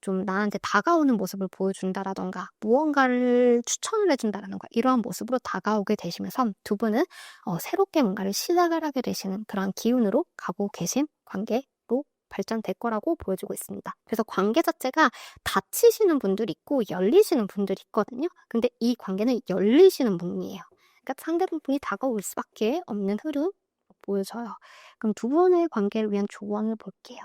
좀 나한테 다가오는 모습을 보여준다라던가, 무언가를 추천을 해준다라던가, 이러한 모습으로 다가오게 되시면서 두 분은 새롭게 뭔가를 시작을 하게 되시는 그런 기운으로 가고 계신 관계로 발전될 거라고 보여지고 있습니다. 그래서 관계 자체가 닫히시는 분들이 있고 열리시는 분들이 있거든요. 근데 이 관계는 열리시는 분이에요. 그러니까 상대방분이 다가올 수밖에 없는 흐름 보여져요. 그럼 두 분의 관계를 위한 조언을 볼게요.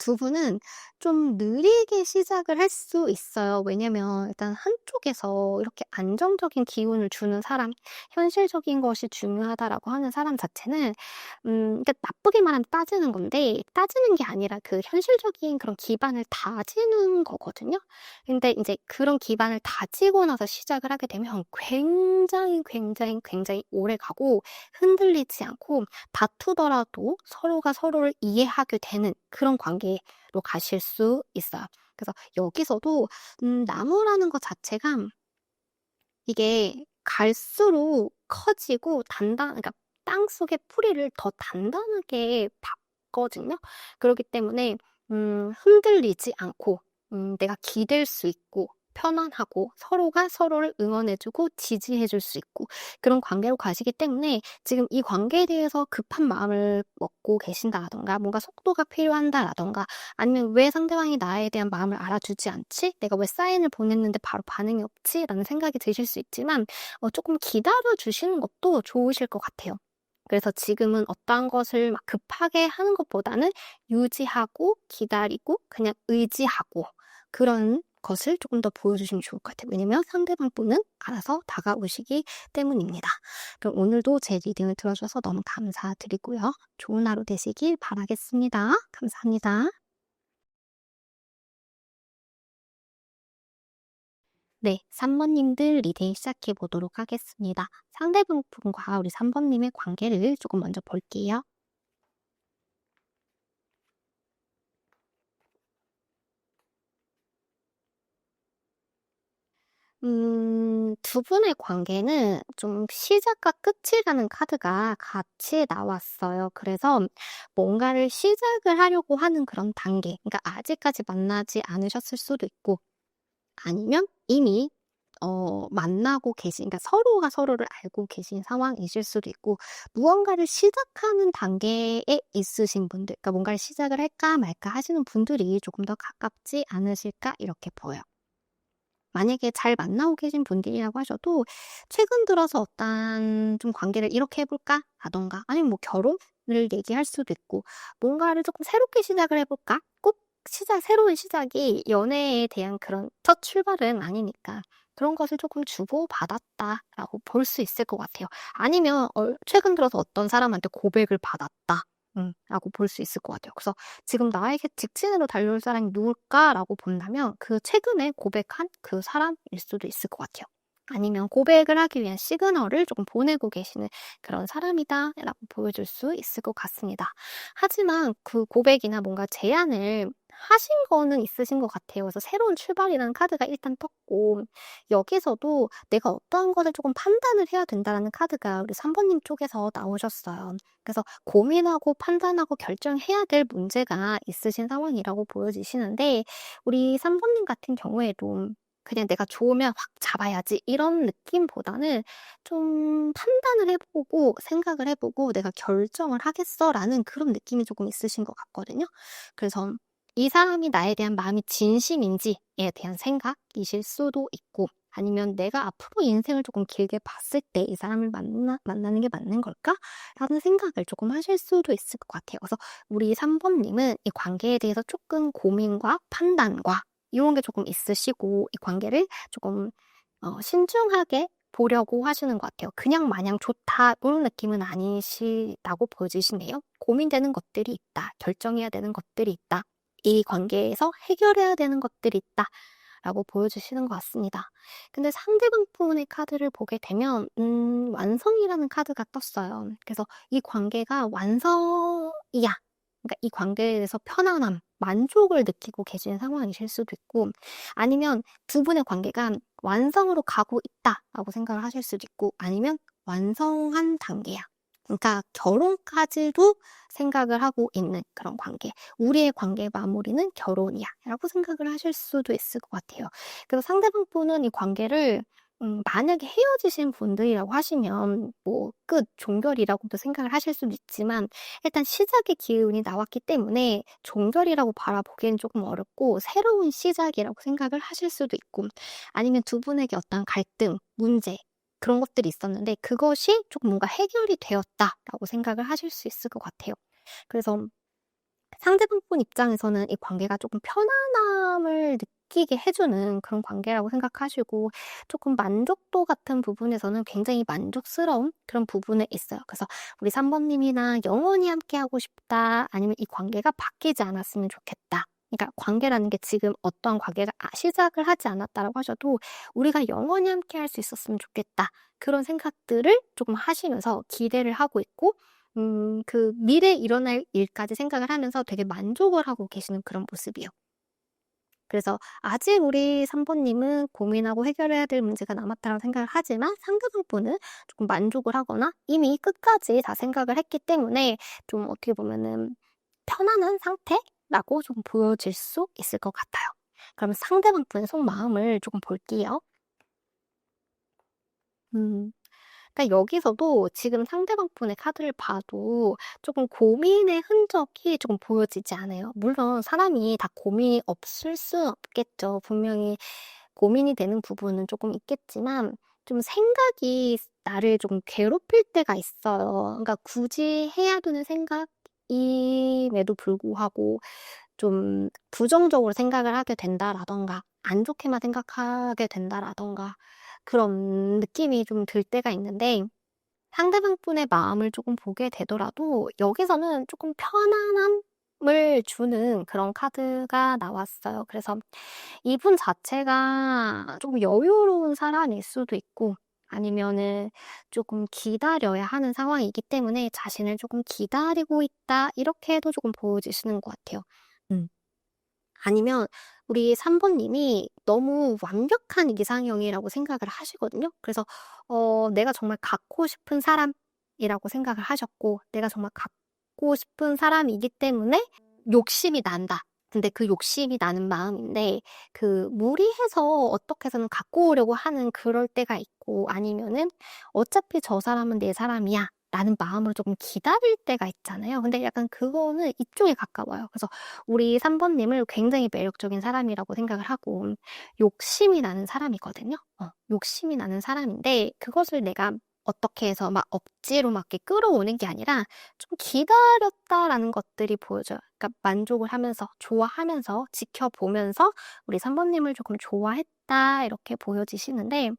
두 분은 좀 느리게 시작을 할 수 있어요. 왜냐면 일단 한쪽에서 이렇게 안정적인 기운을 주는 사람, 현실적인 것이 중요하다라고 하는 사람 자체는 그러니까 나쁘게 말하면 따지는 건데, 따지는 게 아니라 그 현실적인 그런 기반을 다지는 거거든요. 근데 이제 그런 기반을 다지고 나서 시작을 하게 되면 굉장히 오래가고 흔들리지 않고 다투더라도 서로가 서로를 이해하게 되는 그런 관계로 가실 수 있어요. 그래서 여기서도 나무라는 것 자체가 이게 갈수록 커지고 그러니까 땅속의 뿌리를 더 단단하게 박거든요. 그렇기 때문에 흔들리지 않고 내가 기댈 수 있고 편안하고 서로가 서로를 응원해 주고 지지해 줄 수 있고 그런 관계로 가시기 때문에, 지금 이 관계에 대해서 급한 마음을 먹고 계신다라든가, 뭔가 속도가 필요한다라든가, 아니면 '왜 상대방이 나에 대한 마음을 알아주지 않지? 내가 왜 사인을 보냈는데 바로 반응이 없지?' 라는 생각이 드실 수 있지만 조금 기다려 주시는 것도 좋으실 것 같아요. 그래서 지금은 어떠한 것을 막 급하게 하는 것보다는 유지하고 기다리고 그냥 의지하고, 그런 것을 조금 더 보여주시면 좋을 것 같아요. 왜냐면 상대방 분은 알아서 다가오시기 때문입니다. 그럼 오늘도 제 리딩을 들어주셔서 너무 감사드리고요. 좋은 하루 되시길 바라겠습니다. 감사합니다. 네, 3번님들 리딩 시작해 보도록 하겠습니다. 상대방분과 우리 3번님의 관계를 조금 먼저 볼게요. 두 분의 관계는 좀 시작과 끝이라는 카드가 같이 나왔어요. 그래서 뭔가를 시작을 하려고 하는 그런 단계, 그러니까 아직까지 만나지 않으셨을 수도 있고, 아니면 이미 만나고 계신, 그러니까 서로가 서로를 알고 계신 상황이실 수도 있고, 무언가를 시작하는 단계에 있으신 분들, 그러니까 뭔가를 시작을 할까 말까 하시는 분들이 조금 더 가깝지 않으실까 이렇게 보여요. 만약에 잘 만나고 계신 분들이라고 하셔도 최근 들어서 어떤 좀 관계를 이렇게 해볼까? 라던가, 아니면 뭐 결혼을 얘기할 수도 있고, 뭔가를 조금 새롭게 시작을 해볼까? 꼭 새로운 시작이 연애에 대한 그런 첫 출발은 아니니까 그런 것을 조금 주고받았다라고 볼 수 있을 것 같아요. 아니면 최근 들어서 어떤 사람한테 고백을 받았다. 라고 볼 수 있을 것 같아요. 그래서 지금 나에게 직진으로 달려올 사람이 누굴까라고 본다면 그 최근에 고백한 그 사람일 수도 있을 것 같아요. 아니면 고백을 하기 위한 시그널을 조금 보내고 계시는 그런 사람이다라고 보여줄 수 있을 것 같습니다. 하지만 그 고백이나 뭔가 제안을 하신 거는 있으신 것 같아요. 그래서 새로운 출발이라는 카드가 일단 떴고, 여기서도 내가 어떤 것을 조금 판단을 해야 된다라는 카드가 우리 3번님 쪽에서 나오셨어요. 그래서 고민하고 판단하고 결정해야 될 문제가 있으신 상황이라고 보여지시는데, 우리 3번님 같은 경우에도 그냥 '내가 좋으면 확 잡아야지.' 이런 느낌보다는 좀 '판단을 해 보고 생각을 해 보고 내가 결정을 하겠어.'라는 그런 느낌이 조금 있으신 것 같거든요. 그래서 이 사람이 나에 대한 마음이 진심인지에 대한 생각이실 수도 있고, 아니면 '내가 앞으로 인생을 조금 길게 봤을 때 이 사람을 만나는 게 맞는 걸까?'라는 생각을 조금 하실 수도 있을 것 같아요. 그래서 우리 3 번님은 이 관계에 대해서 조금 고민과 판단과 이런 게 조금 있으시고, 이 관계를 조금 신중하게 보려고 하시는 것 같아요. 그냥 마냥 좋다 이런 느낌은 아니시다고 보여지시네요. 고민되는 것들이 있다. 결정해야 되는 것들이 있다. 이 관계에서 해결해야 되는 것들이 있다. 라고 보여주시는 것 같습니다. 근데 상대방 분의 카드를 보게 되면 완성이라는 카드가 떴어요. 그래서 이 관계가 완성이야. 그러니까 이 관계에 대해서 편안함, 만족을 느끼고 계신 상황이실 수도 있고, 아니면 두 분의 관계가 완성으로 가고 있다라고 생각을 하실 수도 있고, 아니면 완성한 단계야. 그러니까 결혼까지도 생각을 하고 있는 그런 관계. 우리의 관계 마무리는 결혼이야. 라고 생각을 하실 수도 있을 것 같아요. 그래서 상대방 분은 이 관계를 만약에 헤어지신 분들이라고 하시면 뭐 끝, 종결이라고도 생각을 하실 수도 있지만, 일단 시작의 기운이 나왔기 때문에 종결이라고 바라보기엔 조금 어렵고 새로운 시작이라고 생각을 하실 수도 있고, 아니면 두 분에게 어떤 갈등, 문제 그런 것들이 있었는데 그것이 조금 뭔가 해결이 되었다라고 생각을 하실 수 있을 것 같아요. 그래서 상대방 분 입장에서는 이 관계가 조금 편안함을 느끼게 해주는 그런 관계라고 생각하시고, 조금 만족도 같은 부분에서는 굉장히 만족스러운 그런 부분에 있어요. 그래서 우리 3번님이나 영원히 함께하고 싶다, 아니면 이 관계가 바뀌지 않았으면 좋겠다. 그러니까 관계라는 게 지금 어떠한 관계가 시작을 하지 않았다라고 하셔도 우리가 영원히 함께할 수 있었으면 좋겠다. 그런 생각들을 조금 하시면서 기대를 하고 있고, 그 미래에 일어날 일까지 생각을 하면서 되게 만족을 하고 계시는 그런 모습이요. 그래서 아직 우리 3 번님은 고민하고 해결해야 될 문제가 남았다고 생각을 하지만, 상대방 분은 조금 만족을 하거나 이미 끝까지 다 생각을 했기 때문에 좀 어떻게 보면은 편안한 상태라고 좀 보여질 수 있을 것 같아요. 그러면 상대방 분의 속마음을 조금 볼게요. 음. 그러니까 여기서도 지금 상대방 분의 카드를 봐도 조금 고민의 흔적이 조금 보여지지 않아요. 물론 사람이 다 고민이 없을 수는 없겠죠. 분명히 고민이 되는 부분은 조금 있겠지만, 좀 생각이 나를 좀 괴롭힐 때가 있어요. 그러니까 굳이 해야 되는 생각임에도 불구하고 좀 부정적으로 생각을 하게 된다라든가 안 좋게만 생각하게 된다라든가 그런 느낌이 좀 들 때가 있는데, 상대방 분의 마음을 조금 보게 되더라도 여기서는 조금 편안함을 주는 그런 카드가 나왔어요. 그래서 이분 자체가 조금 여유로운 사람일 수도 있고, 아니면은 조금 기다려야 하는 상황이기 때문에 자신을 조금 기다리고 있다, 이렇게 도 조금 보여지시는 것 같아요. 음. 아니면 우리 3 번님이 너무 완벽한 이상형이라고 생각을 하시거든요. 그래서 내가 정말 갖고 싶은 사람이라고 생각을 하셨고, 내가 정말 갖고 싶은 사람이기 때문에 욕심이 난다. 근데 그 욕심이 나는 마음인데, 그 무리해서 어떻게 해서는 갖고 오려고 하는 그럴 때가 있고, 아니면은 '어차피 저 사람은 내 사람이야.' 라는 마음으로 조금 기다릴 때가 있잖아요. 근데 약간 그거는 이쪽에 가까워요. 그래서 우리 3 번님을 굉장히 매력적인 사람이라고 생각을 하고, 욕심이 나는 사람이거든요. 욕심이 나는 사람인데 그것을 내가 어떻게 해서 막 억지로 막 이렇게 끌어오는 게 아니라 좀 기다렸다라는 것들이 보여져요. 그러니까 만족을 하면서 좋아하면서 지켜보면서 우리 3 번님을 조금 좋아했다, 이렇게 보여지시는데,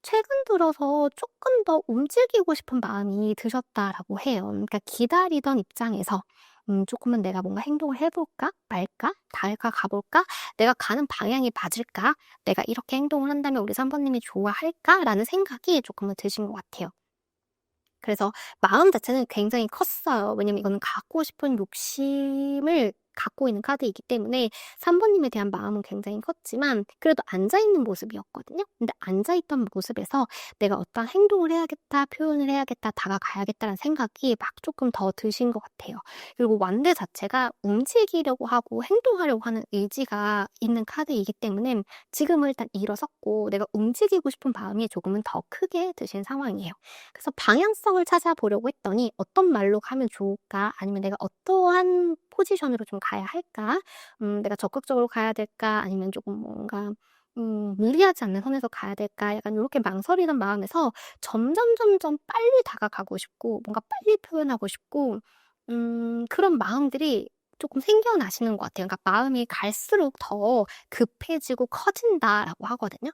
최근 들어서 조금 더 움직이고 싶은 마음이 드셨다라고 해요. 그러니까 기다리던 입장에서 조금은 내가 뭔가 행동을 해볼까 말까 다가가볼까 내가 가는 방향이 맞을까 내가 이렇게 행동을 한다면 우리 3번님이 좋아할까라는 생각이 조금은 드신 것 같아요. 그래서 마음 자체는 굉장히 컸어요. 왜냐면 이거는 갖고 싶은 욕심을 갖고 있는 카드이기 때문에 3번님에 대한 마음은 굉장히 컸지만 그래도 앉아있는 모습이었거든요. 근데 앉아있던 모습에서 내가 어떤 행동을 해야겠다, 표현을 해야겠다, 다가가야겠다는 생각이 막 조금 더 드신 것 같아요. 그리고 완대 자체가 움직이려고 하고 행동하려고 하는 의지가 있는 카드이기 때문에 지금은 일단 일어섰고 내가 움직이고 싶은 마음이 조금은 더 크게 드신 상황이에요. 그래서 방향성을 찾아보려고 했더니 어떤 말로 가면 좋을까? 아니면 내가 어떠한 포지션으로 좀 가야 할까? 내가 적극적으로 가야 될까? 아니면 조금 뭔가 무리하지 않는 선에서 가야 될까? 약간 요렇게 망설이는 마음에서 점점 빨리 다가가고 싶고 뭔가 빨리 표현하고 싶고 그런 마음들이 조금 생겨나시는 것 같아요. 그러니까 마음이 갈수록 더 급해지고 커진다라고 하거든요.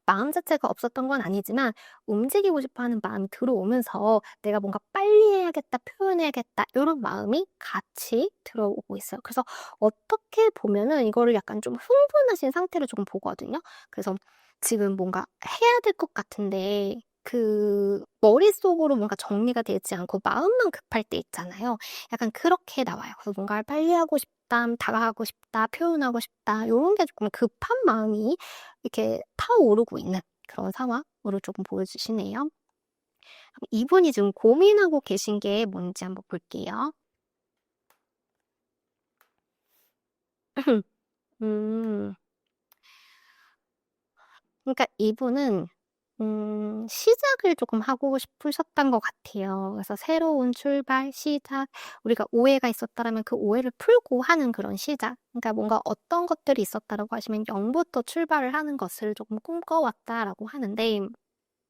마음 자체가 없었던 건 아니지만 움직이고 싶어 하는 마음이 들어오면서 '내가 뭔가 빨리 해야겠다. 표현해야겠다.' 요런 마음이 같이 들어오고 있어요. 그래서 어떻게 보면은 이거를 약간 좀 흥분하신 상태로 조금 보거든요. 그래서 지금 뭔가 해야 될 것 같은데 그 머릿속으로 뭔가 정리가 되지 않고 마음만 급할 때 있잖아요. 약간 그렇게 나와요. 그래서 뭔가를 빨리 하고 싶다, 다가가고 싶다, 표현하고 싶다 요런 게 조금 급한 마음이 이렇게 타오르고 있는 그런 상황으로 조금 보여주시네요. 그럼 이분이 지금 고민하고 계신 게 뭔지 한번 볼게요. 음. 그러니까 이분은 시작을 조금 하고 싶으셨던 것 같아요. 그래서 새로운 출발, 시작, 우리가 오해가 있었다라면 그 오해를 풀고 하는 그런 시작. 그러니까 뭔가 어떤 것들이 있었다라고 하시면 0부터 출발을 하는 것을 조금 꿈꿔왔다라고 하는데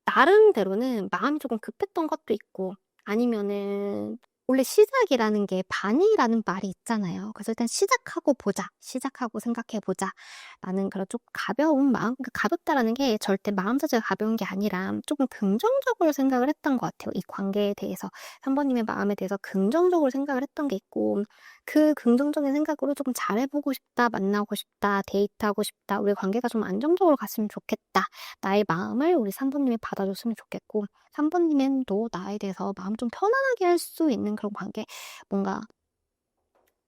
나름대로는 마음이 조금 급했던 것도 있고 아니면은 원래 시작이라는 게 반이라는 말이 있잖아요. 그래서 일단 '시작하고 보자. 시작하고 생각해 보자.'라는 그런 좀 가벼운 마음 그러니까 가볍다라는 게 절대 마음 자체가 가벼운 게 아니라 조금 긍정적으로 생각을 했던 것 같아요. 이 관계에 대해서 3 번님의 마음에 대해서 긍정적으로 생각을 했던 게 있고 그 긍정적인 생각으로 조금 '잘해 보고 싶다. 만나고 싶다. 데이트하고 싶다. 우리 관계가 좀 안정적으로 갔으면 좋겠다.' 나의 마음을 우리 3 번님이 받아줬으면 좋겠고 3 번님은 또 나에 대해서 마음 좀 편안하게 할 수 있는 그런 관계 뭔가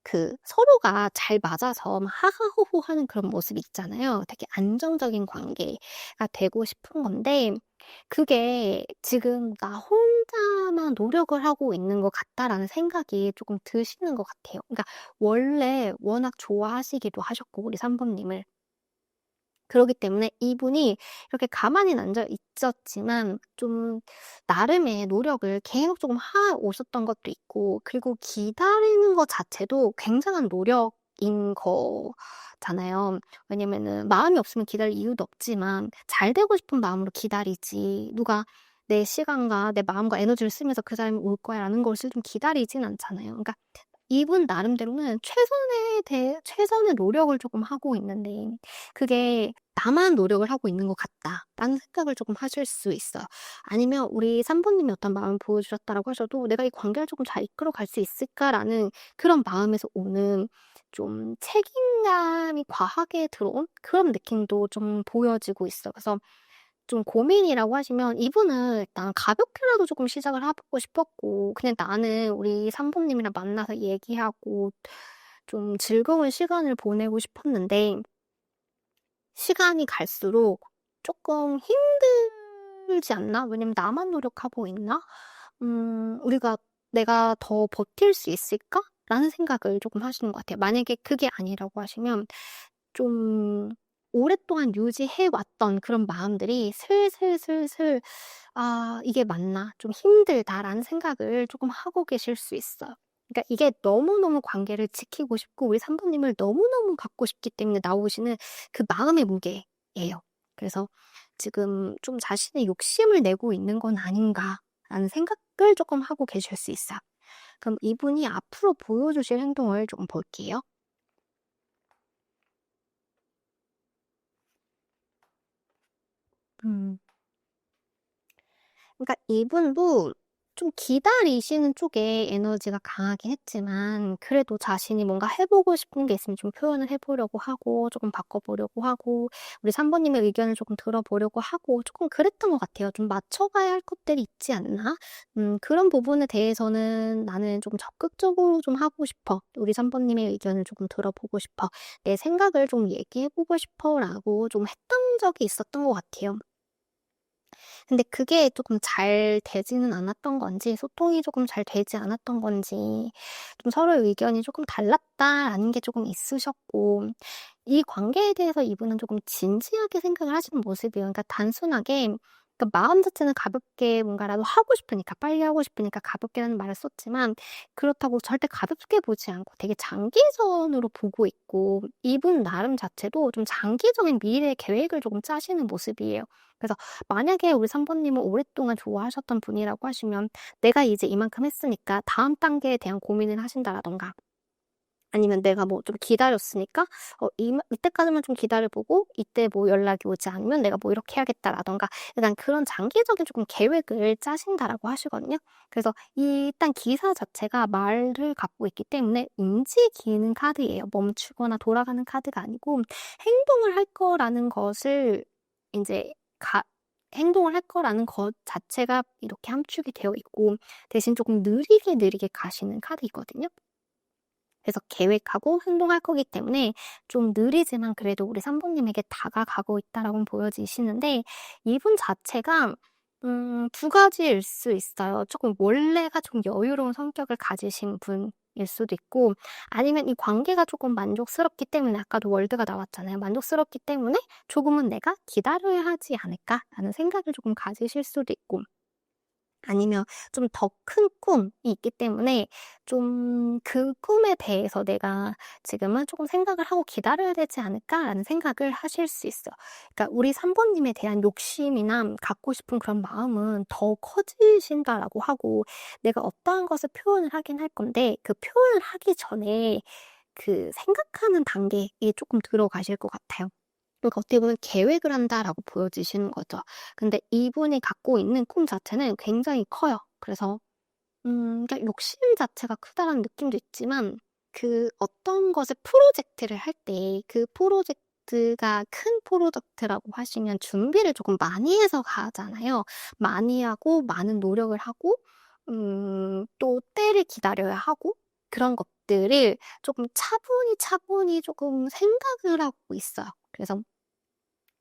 그 서로가 잘 맞아서 막 하하호호 하는 그런 모습이 있잖아요. 되게 안정적인 관계가 되고 싶은 건데 그게 지금 '나 혼자만 노력을 하고 있는 것 같다.'라는 생각이 조금 드시는 것 같아요. 그러니까 원래 워낙 좋아하시기도 하셨고 우리 3 번님을. 그러기 때문에 이분이 이렇게 가만히는 앉아 있었지만 좀 나름의 노력을 계속 조금 하 오셨던 것도 있고 그리고 기다리는 것 자체도 굉장한 노력인 거잖아요. 왜냐면은 마음이 없으면 기다릴 이유도 없지만 잘 되고 싶은 마음으로 기다리지 누가 내 시간과 내 마음과 에너지를 쓰면서 '그 사람이 올 거야.'라는 것을 좀 기다리진 않잖아요. 그러니까 이분 나름대로는 최선의 노력을 조금 하고 있는데 그게 '나만 노력을 하고 있는 것 같다.'라는 생각을 조금 하실 수 있어요. 아니면 우리 3 번님이 어떤 마음을 보여주셨다라고 하셔도 '내가 이 관계를 조금 잘 이끌어 갈 수 있을까?'라는 그런 마음에서 오는 좀 책임감이 과하게 들어온 그런 느낌도 좀 보여지고 있어요. 그래서 좀 고민이라고 하시면 이분은 일단 가볍게라도 조금 시작을 해 보고 싶었고 그냥 나는 우리 산부님이랑 만나서 얘기하고 좀 즐거운 시간을 보내고 싶었는데 시간이 갈수록 조금 힘들지 않나? 왜냐면 '나만 노력하고 있나? 우리가 내가 더 버틸 수 있을까?'라는 생각을 조금 하시는 것 같아요. 만약에 그게 아니라고 하시면 좀 오랫동안 유지해 왔던 그런 마음들이 슬슬슬슬 '아 이게 맞나? 좀 힘들다.'라는 생각을 조금 하고 계실 수 있어요. 그러니까 이게 너무너무 관계를 지키고 싶고 우리 산부님을 너무너무 갖고 싶기 때문에 나오시는 그 마음의 무게예요. 그래서 지금 좀 '자신의 욕심을 내고 있는 건 아닌가.'라는 생각을 조금 하고 계실 수 있어요. 그럼 이분이 앞으로 보여주실 행동을 조금 볼게요. 음. 그러니까 이분도 좀 기다리시는 쪽에 에너지가 강하긴 했지만 그래도 자신이 뭔가 해 보고 싶은 게 있으면 좀 표현을 해 보려고 하고 조금 바꿔 보려고 하고 우리 3 번님의 의견을 조금 들어 보려고 하고 조금 그랬던 것 같아요. 좀 맞춰 가야 할 것들이 있지 않나? 그런 부분에 대해서는 '나는 좀 적극적으로 좀 하고 싶어. 우리 3 번님의 의견을 조금 들어보고 싶어. 내 생각을 좀 얘기해 보고 싶어.'라고 좀 했던 적이 있었던 것 같아요. 근데 그게 조금 잘 되지는 않았던 건지 소통이 조금 잘 되지 않았던 건지 좀 서로의 의견이 조금 달랐다라는 게 조금 있으셨고 이 관계에 대해서 이분은 조금 진지하게 생각을 하시는 모습이에요. 그러니까 단순하게 그러니까 마음 자체는 가볍게 뭔가라도 하고 싶으니까 빨리 하고 싶으니까 가볍게라는 말을 썼지만 그렇다고 절대 가볍게 보지 않고 되게 장기전으로 보고 있고 이분 나름 자체도 좀 장기적인 미래 계획을 조금 짜시는 모습이에요. 그래서 만약에 우리 3 번님은 오랫동안 좋아하셨던 분이라고 하시면 '내가 이제 이만큼 했으니까 다음 단계에 대한 고민을 하신다.'라든가 아니면 '내가 뭐 좀 기다렸으니까 이때까지만 좀 기다려 보고 이때 뭐 연락이 오지 않으면 내가 뭐 이렇게 해야겠다.'라든가 약간 그런 장기적인 조금 계획을 짜신다라고 하시거든요. 그래서 일단 기사 자체가 말을 갖고 있기 때문에 움직이는 카드예요. 멈추거나 돌아가는 카드가 아니고 행동을 할 거라는 것을 인제 가 행동을 할 거라는 것 자체가 이렇게 함축이 되어 있고 대신 조금 느리게 가시는 카드이거든요. 그래서 계획하고 행동할 거기 때문에 좀 느리지만 그래도 우리 3 번님에게 다가가고 있다라고는 보여지시는데 이분 자체가 두 가지일 수 있어요. 조금 원래가 좀 여유로운 성격을 가지신 분일 수도 있고 아니면 이 관계가 조금 만족스럽기 때문에 아까도 월드가 나왔잖아요. 만족스럽기 때문에 '조금은 내가 기다려야 하지 않을까?'라는 생각을 조금 가지실 수도 있고 아니면 좀 더 큰 꿈이 있기 때문에 좀 '그 꿈에 대해서 내가 지금은 조금 생각을 하고 기다려야 되지 않을까?'라는 생각을 하실 수 있어요. 그러니까 우리 3 번님에 대한 욕심이나 갖고 싶은 그런 마음은 더 커지신다라고 하고 내가 어떠한 것을 표현을 하긴 할 건데 그 표현을 하기 전에 그 생각하는 단계에 조금 들어가실 것 같아요. 그러니까 어떻게 보면 '계획을 한다.'라고 보여지시는 거죠. 근데 이분이 갖고 있는 꿈 자체는 굉장히 커요. 그래서 그러니까 '욕심 자체가 크다.'라는 느낌도 있지만 그 어떤 것을 프로젝트를 할 때 그 프로젝트가 큰 프로젝트라고 하시면 준비를 조금 많이 해서 가잖아요. 많이 하고 많은 노력을 하고 또 때를 기다려야 하고 그런 것들을 조금 차분히 조금 생각을 하고 있어요. 그래서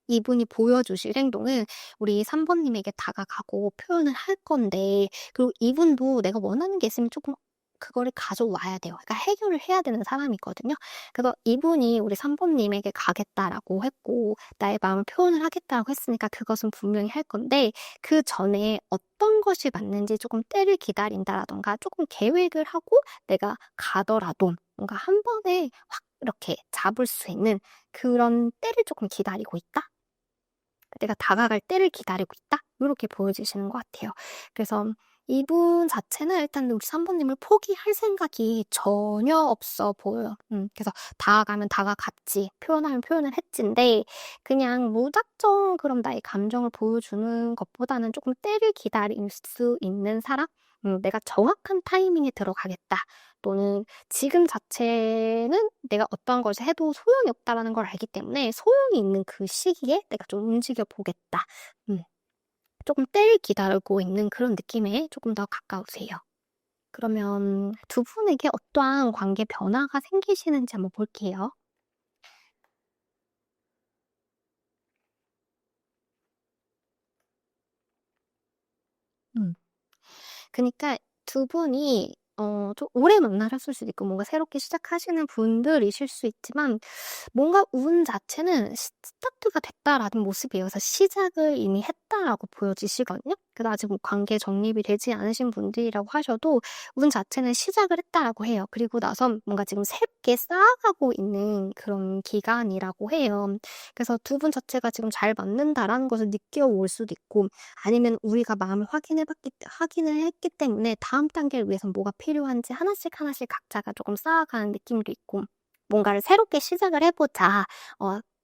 이분이 보여주실 행동은 우리 3 번님에게 다가가고 표현을 할 건데 그리고 이분도 내가 원하는 게 있으면 조금 그거를 가져와야 돼요. 그러니까 해결을 해야 되는 사람이거든요. 그래서 이분이 우리 3 번님에게 가겠다라고 했고 나의 마음을 표현을 하겠다고 했으니까 그것은 분명히 할 건데 그전에 어떤 것이 맞는지 조금 때를 기다린다라든가 조금 계획을 하고 내가 가더라도 뭔가 한 번에 확 이렇게 잡을 수 있는 그런 때를 조금 기다리고 있다? 내가 다가갈 때를 기다리고 있다? 요렇게 보여지시는 것 같아요. 그래서 이분 자체는 일단 우리 3 번님을 포기할 생각이 전혀 없어 보여요. 그래서 다가가면 다가갔지, 표현하면 표현을 했지인데 그냥 무작정 그런 나의 감정을 보여주는 것보다는 조금 때를 기다릴 수 있는 사람? '내가 정확한 타이밍에 들어가겠다.' 또는 '지금 자체는 내가 어떠한 것을 해도 소용이 없다.'라는 걸 알기 때문에 '소용이 있는 그 시기에 내가 좀 움직여 보겠다.' 음. 조금 때를 기다리고 있는 그런 느낌에 조금 더 가까우세요. 그러면 두 분에게 어떠한 관계 변화가 생기시는지 한번 볼게요. 음. 그니까 두 분이 좀 오래 만나셨을 수도 있고 뭔가 새롭게 시작하시는 분들이실 수 있지만 뭔가 운 자체는 '스타트가 됐다.'라는 모습이에요. 그래서 '시작을 이미 했다.'라고 보여지시거든요. 그래서 아직 뭐 관계 정립이 되지 않으신 분들이라고 하셔도 운 자체는 '시작을 했다.'라고 해요. 그리고 나선 뭔가 지금 새롭게 쌓아가고 있는 그런 기간이라고 해요. 그래서 두 분 자체가 지금 '잘 맞는다.'라는 것을 느껴올 수도 있고 아니면 우리가 마음을 확인을 했기 때문에 다음 단계를 위해서 뭐가 필요한지 하나씩 각자가 조금 쌓아가는 느낌도 있고 뭔가를 새롭게 시작을 해 보자.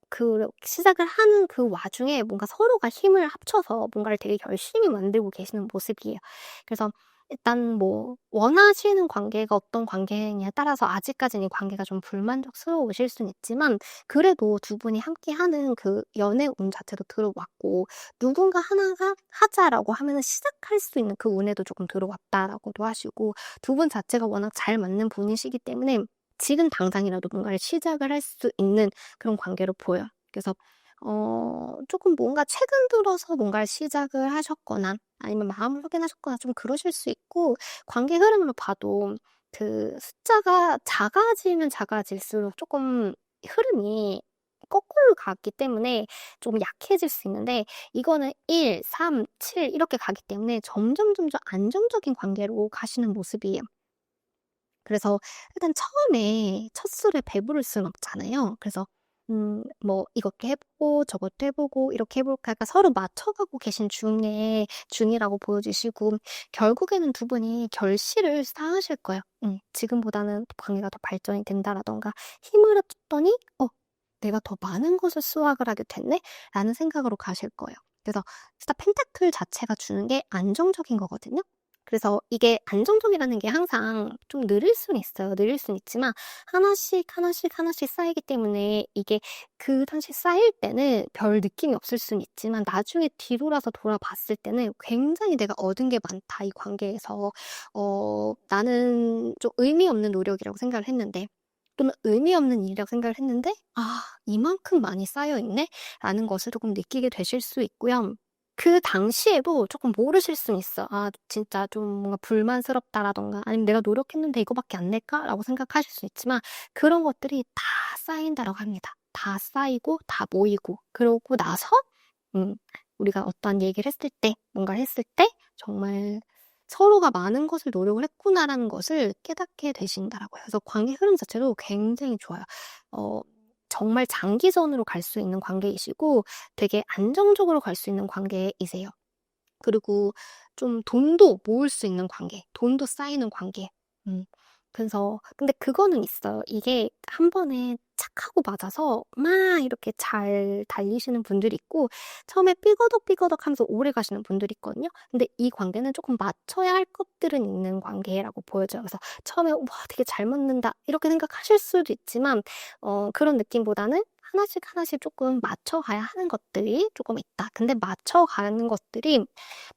그 시작을 하는 그 와중에 뭔가 서로가 힘을 합쳐서 뭔가를 되게 열심히 만들고 계시는 모습이에요. 그래서 일단 뭐 원하시는 관계가 어떤 관계냐에 따라서 아직까지는 이 관계가 좀 불만족스러우실 수는 있지만 그래도 두 분이 함께하는 그 연애 운 자체도 들어왔고 누군가 하나가 하자라고 하면은 시작할 수 있는 그 운에도 조금 들어왔다라고도 하시고 두 분 자체가 워낙 잘 맞는 분이시기 때문에 지금 당장이라도 뭔가를 시작을 할 수 있는 그런 관계로 보여요. 그래서 조금 뭔가 최근 들어서 뭔가를 시작을 하셨거나 아니면 마음을 확인하셨거나 좀 그러실 수 있고 관계 흐름으로 봐도 그 숫자가 작아지면 작아질수록 조금 흐름이 거꾸로 가기 때문에 좀 약해질 수 있는데 이거는 1, 3, 7 이렇게 가기 때문에 점점 안정적인 관계로 가시는 모습이에요. 그래서 일단 처음에 첫 술에 배부를 수는 없잖아요. 그래서 뭐 이것도 해 보고 저것도 해 보고 이렇게 해 볼까 그러니까 서로 맞춰가고 계신 중이라고 보여지시고 결국에는 두 분이 결실을 쌓으실 거예요. 지금보다는 관계가 더 발전이 된다라든가 힘을 합쳤더니 '어 내가 더 많은 것을 수확을 하게 됐네.'라는 생각으로 가실 거예요. 그래서 진짜 펜타클 자체가 주는 게 안정적인 거거든요. 그래서 이게 안정적이라는 게 항상 좀 느릴 수는 있어요. 느릴 수는 있지만 하나씩 쌓이기 때문에 이게 그 당시 쌓일 때는 별 느낌이 없을 수는 있지만 나중에 뒤돌아서 돌아봤을 때는 굉장히 '내가 얻은 게 많다, 이 관계에서. 나는 좀 의미 없는 노력이라고 생각을 했는데 또는 의미 없는 일이라고 생각을 했는데 '아 이만큼 많이 쌓여 있네.'라는 것을 조금 느끼게 되실 수 있고요. 그 당시에도 조금 모르실 수는 있어요. '아 진짜 좀 뭔가 불만스럽다.'라든가 아니면 '내가 노력했는데 이거밖에 안 낼까?'라고 생각하실 수 있지만 그런 것들이 다 쌓인다라고 합니다. 다 쌓이고 다 모이고 그러고 나서 음 우리가 어떠한 얘기를 했을 때 뭔가를 했을 때 정말 '서로가 많은 것을 노력을 했구나.'라는 것을 깨닫게 되신다라고 해요. 그래서 관계 흐름 자체도 굉장히 좋아요. 어 정말 장기전으로 갈 수 있는 관계이시고 되게 안정적으로 갈 수 있는 관계이세요. 그리고 좀 돈도 모을 수 있는 관계, 돈도 쌓이는 관계. 음. 그래서 근데 그거는 있어요. 이게 한 번에 착하고 맞아서 막 이렇게 잘 달리시는 분들이 있고 처음에 삐거덕삐거덕하면서 오래 가시는 분들이 있거든요. 근데 이 관계는 조금 맞춰야 할 것들은 있는 관계라고 보여져요. 그래서 처음에 '와 되게 잘 맞는다.' 이렇게 생각하실 수도 있지만 그런 느낌보다는 하나씩 조금 맞춰가야 하는 것들이 조금 있다. 근데 맞춰가는 것들이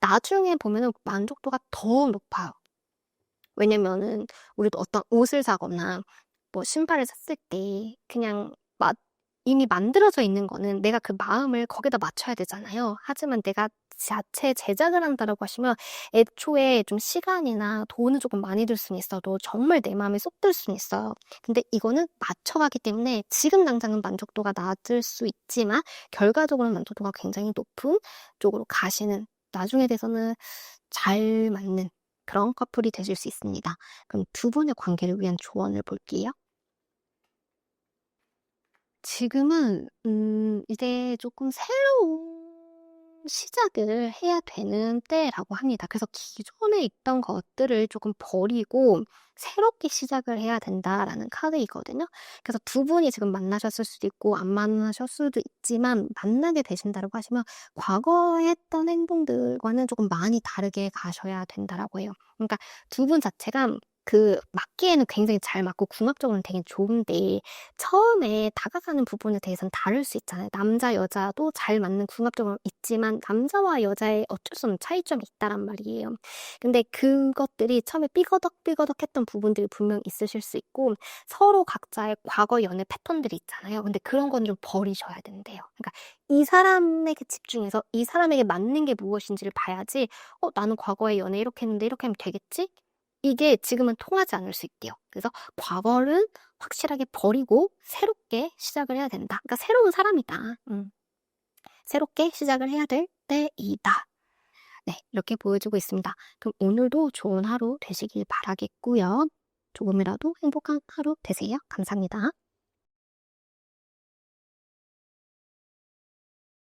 나중에 보면은 만족도가 더 높아요. 왜냐면은 우리도 어떤 옷을 사거나 뭐 신발을 샀을 때 그냥 이미 만들어져 있는 거는 내가 그 마음을 거기다 맞춰야 되잖아요. 하지만 내가 자체 제작을 한다라고 하시면 애초에 좀 시간이나 돈은 조금 많이 들 수는 있어도 정말 내 마음에 쏙 들 수는 있어요. 근데 이거는 맞춰가기 때문에 지금 당장은 만족도가 낮을 수 있지만 결과적으로는 만족도가 굉장히 높은 쪽으로 가시는 나중에 돼서는 잘 맞는 그런 커플이 되실 수 있습니다. 그럼 두 분의 관계를 위한 조언을 볼게요. 지금은 이제 조금 새로운 시작을 해야 되는 때라고 합니다. 그래서 기존에 있던 것들을 조금 버리고 새롭게 시작을 해야 된다라는 카드이거든요. 그래서 두 분이 지금 만나셨을 수도 있고 안 만나셨을 수도 있지만 만나게 되신다라고 하시면 과거에 했던 행동들과는 조금 많이 다르게 가셔야 된다라고 해요. 그러니까 두 분 자체가 맞기에는 굉장히 잘 맞고 궁합적으로는 되게 좋은데 처음에 다가가는 부분에 대해서는 다를 수 있잖아요. 남자 여자도 잘 맞는 궁합적으로 있지만 남자와 여자의 어쩔 수 없는 차이점이 있다란 말이에요. 근데 그것들이 처음에 삐거덕삐거덕했던 부분들이 분명 있으실 수 있고 서로 각자의 과거 연애 패턴들이 있잖아요. 근데 그런 건 좀 버리셔야 된대요. 그러니까 이 사람에게 집중해서 이 사람에게 맞는 게 무엇인지를 봐야지 '나는 과거에 연애 이렇게 했는데 이렇게 하면 되겠지?' 이게 지금은 통하지 않을 수 있대요. 그래서 과거를 확실하게 버리고 새롭게 시작을 해야 된다. 그러니까 새로운 사람이다. 새롭게 시작을 해야 될 때이다. 네, 이렇게 보여주고 있습니다. 그럼 오늘도 좋은 하루 되시길 바라겠고요. 조금이라도 행복한 하루 되세요. 감사합니다.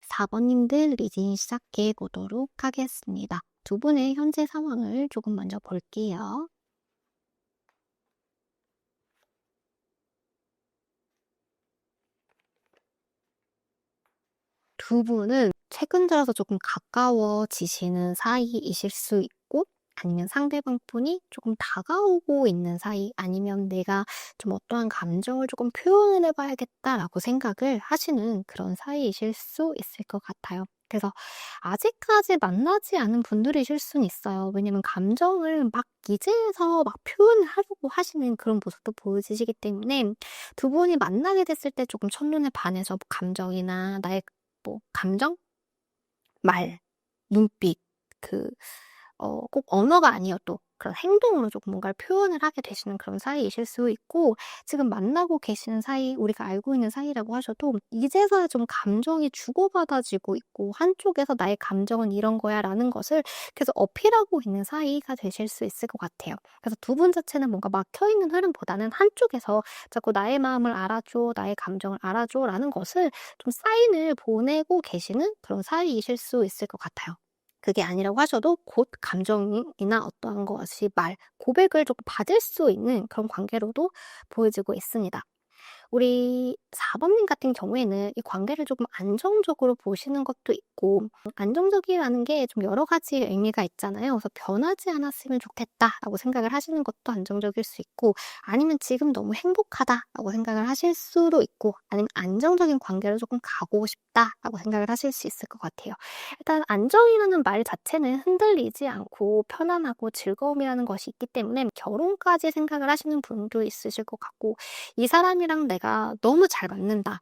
4번님들 리딩 시작해 보도록 하겠습니다. 두 분의 현재 상황을 조금 먼저 볼게요. 두 분은 최근 들어서 조금 가까워지시는 사이이실 수 있고 아니면 상대방 분이 조금 다가오고 있는 사이, 아니면 내가 좀 어떠한 감정을 조금 표현을 해봐야겠다라고 생각을 하시는 그런 사이이실 수 있을 것 같아요. 그래서 아직까지 만나지 않은 분들이실 수는 있어요. 왜냐면 감정을 막 이제서 막 표현을 하려고 하시는 그런 모습도 보여지시기 때문에 두 분이 만나게 됐을 때 조금 첫눈에 반해서 감정이나 나의 감정? 말, 눈빛, 그 꼭 언어가 아니어도 그런 행동으로 조금 뭔가를 표현을 하게 되시는 그런 사이이실 수 있고, 지금 만나고 계시는 사이, 우리가 알고 있는 사이라고 하셔도 이제서야 좀 감정이 주고받아지고 있고, 한쪽에서 나의 감정은 이런 거야 라는 것을 계속 어필하고 있는 사이가 되실 수 있을 것 같아요. 그래서 두 분 자체는 뭔가 막혀있는 흐름보다는 한쪽에서 자꾸 나의 마음을 알아줘, 나의 감정을 알아줘 라는 것을 좀 사인을 보내고 계시는 그런 사이이실 수 있을 것 같아요. 그게 아니라고 하셔도 곧 감정이나 어떠한 것이 고백을 조금 받을 수 있는 그런 관계로도 보여지고 있습니다. 우리 4번님 같은 경우에는 이 관계를 조금 안정적으로 보시는 것도 있고, 안정적이라는 게 좀 여러 가지 의미가 있잖아요. 그래서 변하지 않았으면 좋겠다라고 생각을 하시는 것도 안정적일 수 있고, 아니면 지금 너무 행복하다라고 생각을 하실 수도 있고, 아니면 안정적인 관계로 조금 가고 싶다라고 생각을 하실 수 있을 것 같아요. 일단 안정이라는 말 자체는 흔들리지 않고 편안하고 즐거움이라는 것이 있기 때문에 결혼까지 생각을 하시는 분도 있으실 것 같고, 이 사람이랑 내가 너무 잘 맞는다,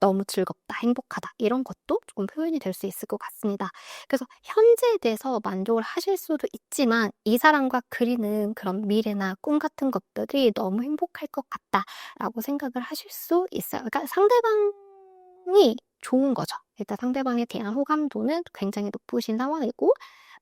너무 즐겁다, 행복하다 이런 것도 조금 표현이 될 수 있을 것 같습니다. 그래서 현재에 대해서 만족을 하실 수도 있지만 이 사람과 그리는 그런 미래나 꿈 같은 것들이 너무 행복할 것 같다라고 생각을 하실 수 있어요. 그러니까 상대방이 좋은 거죠. 일단 상대방에 대한 호감도는 굉장히 높으신 상황이고,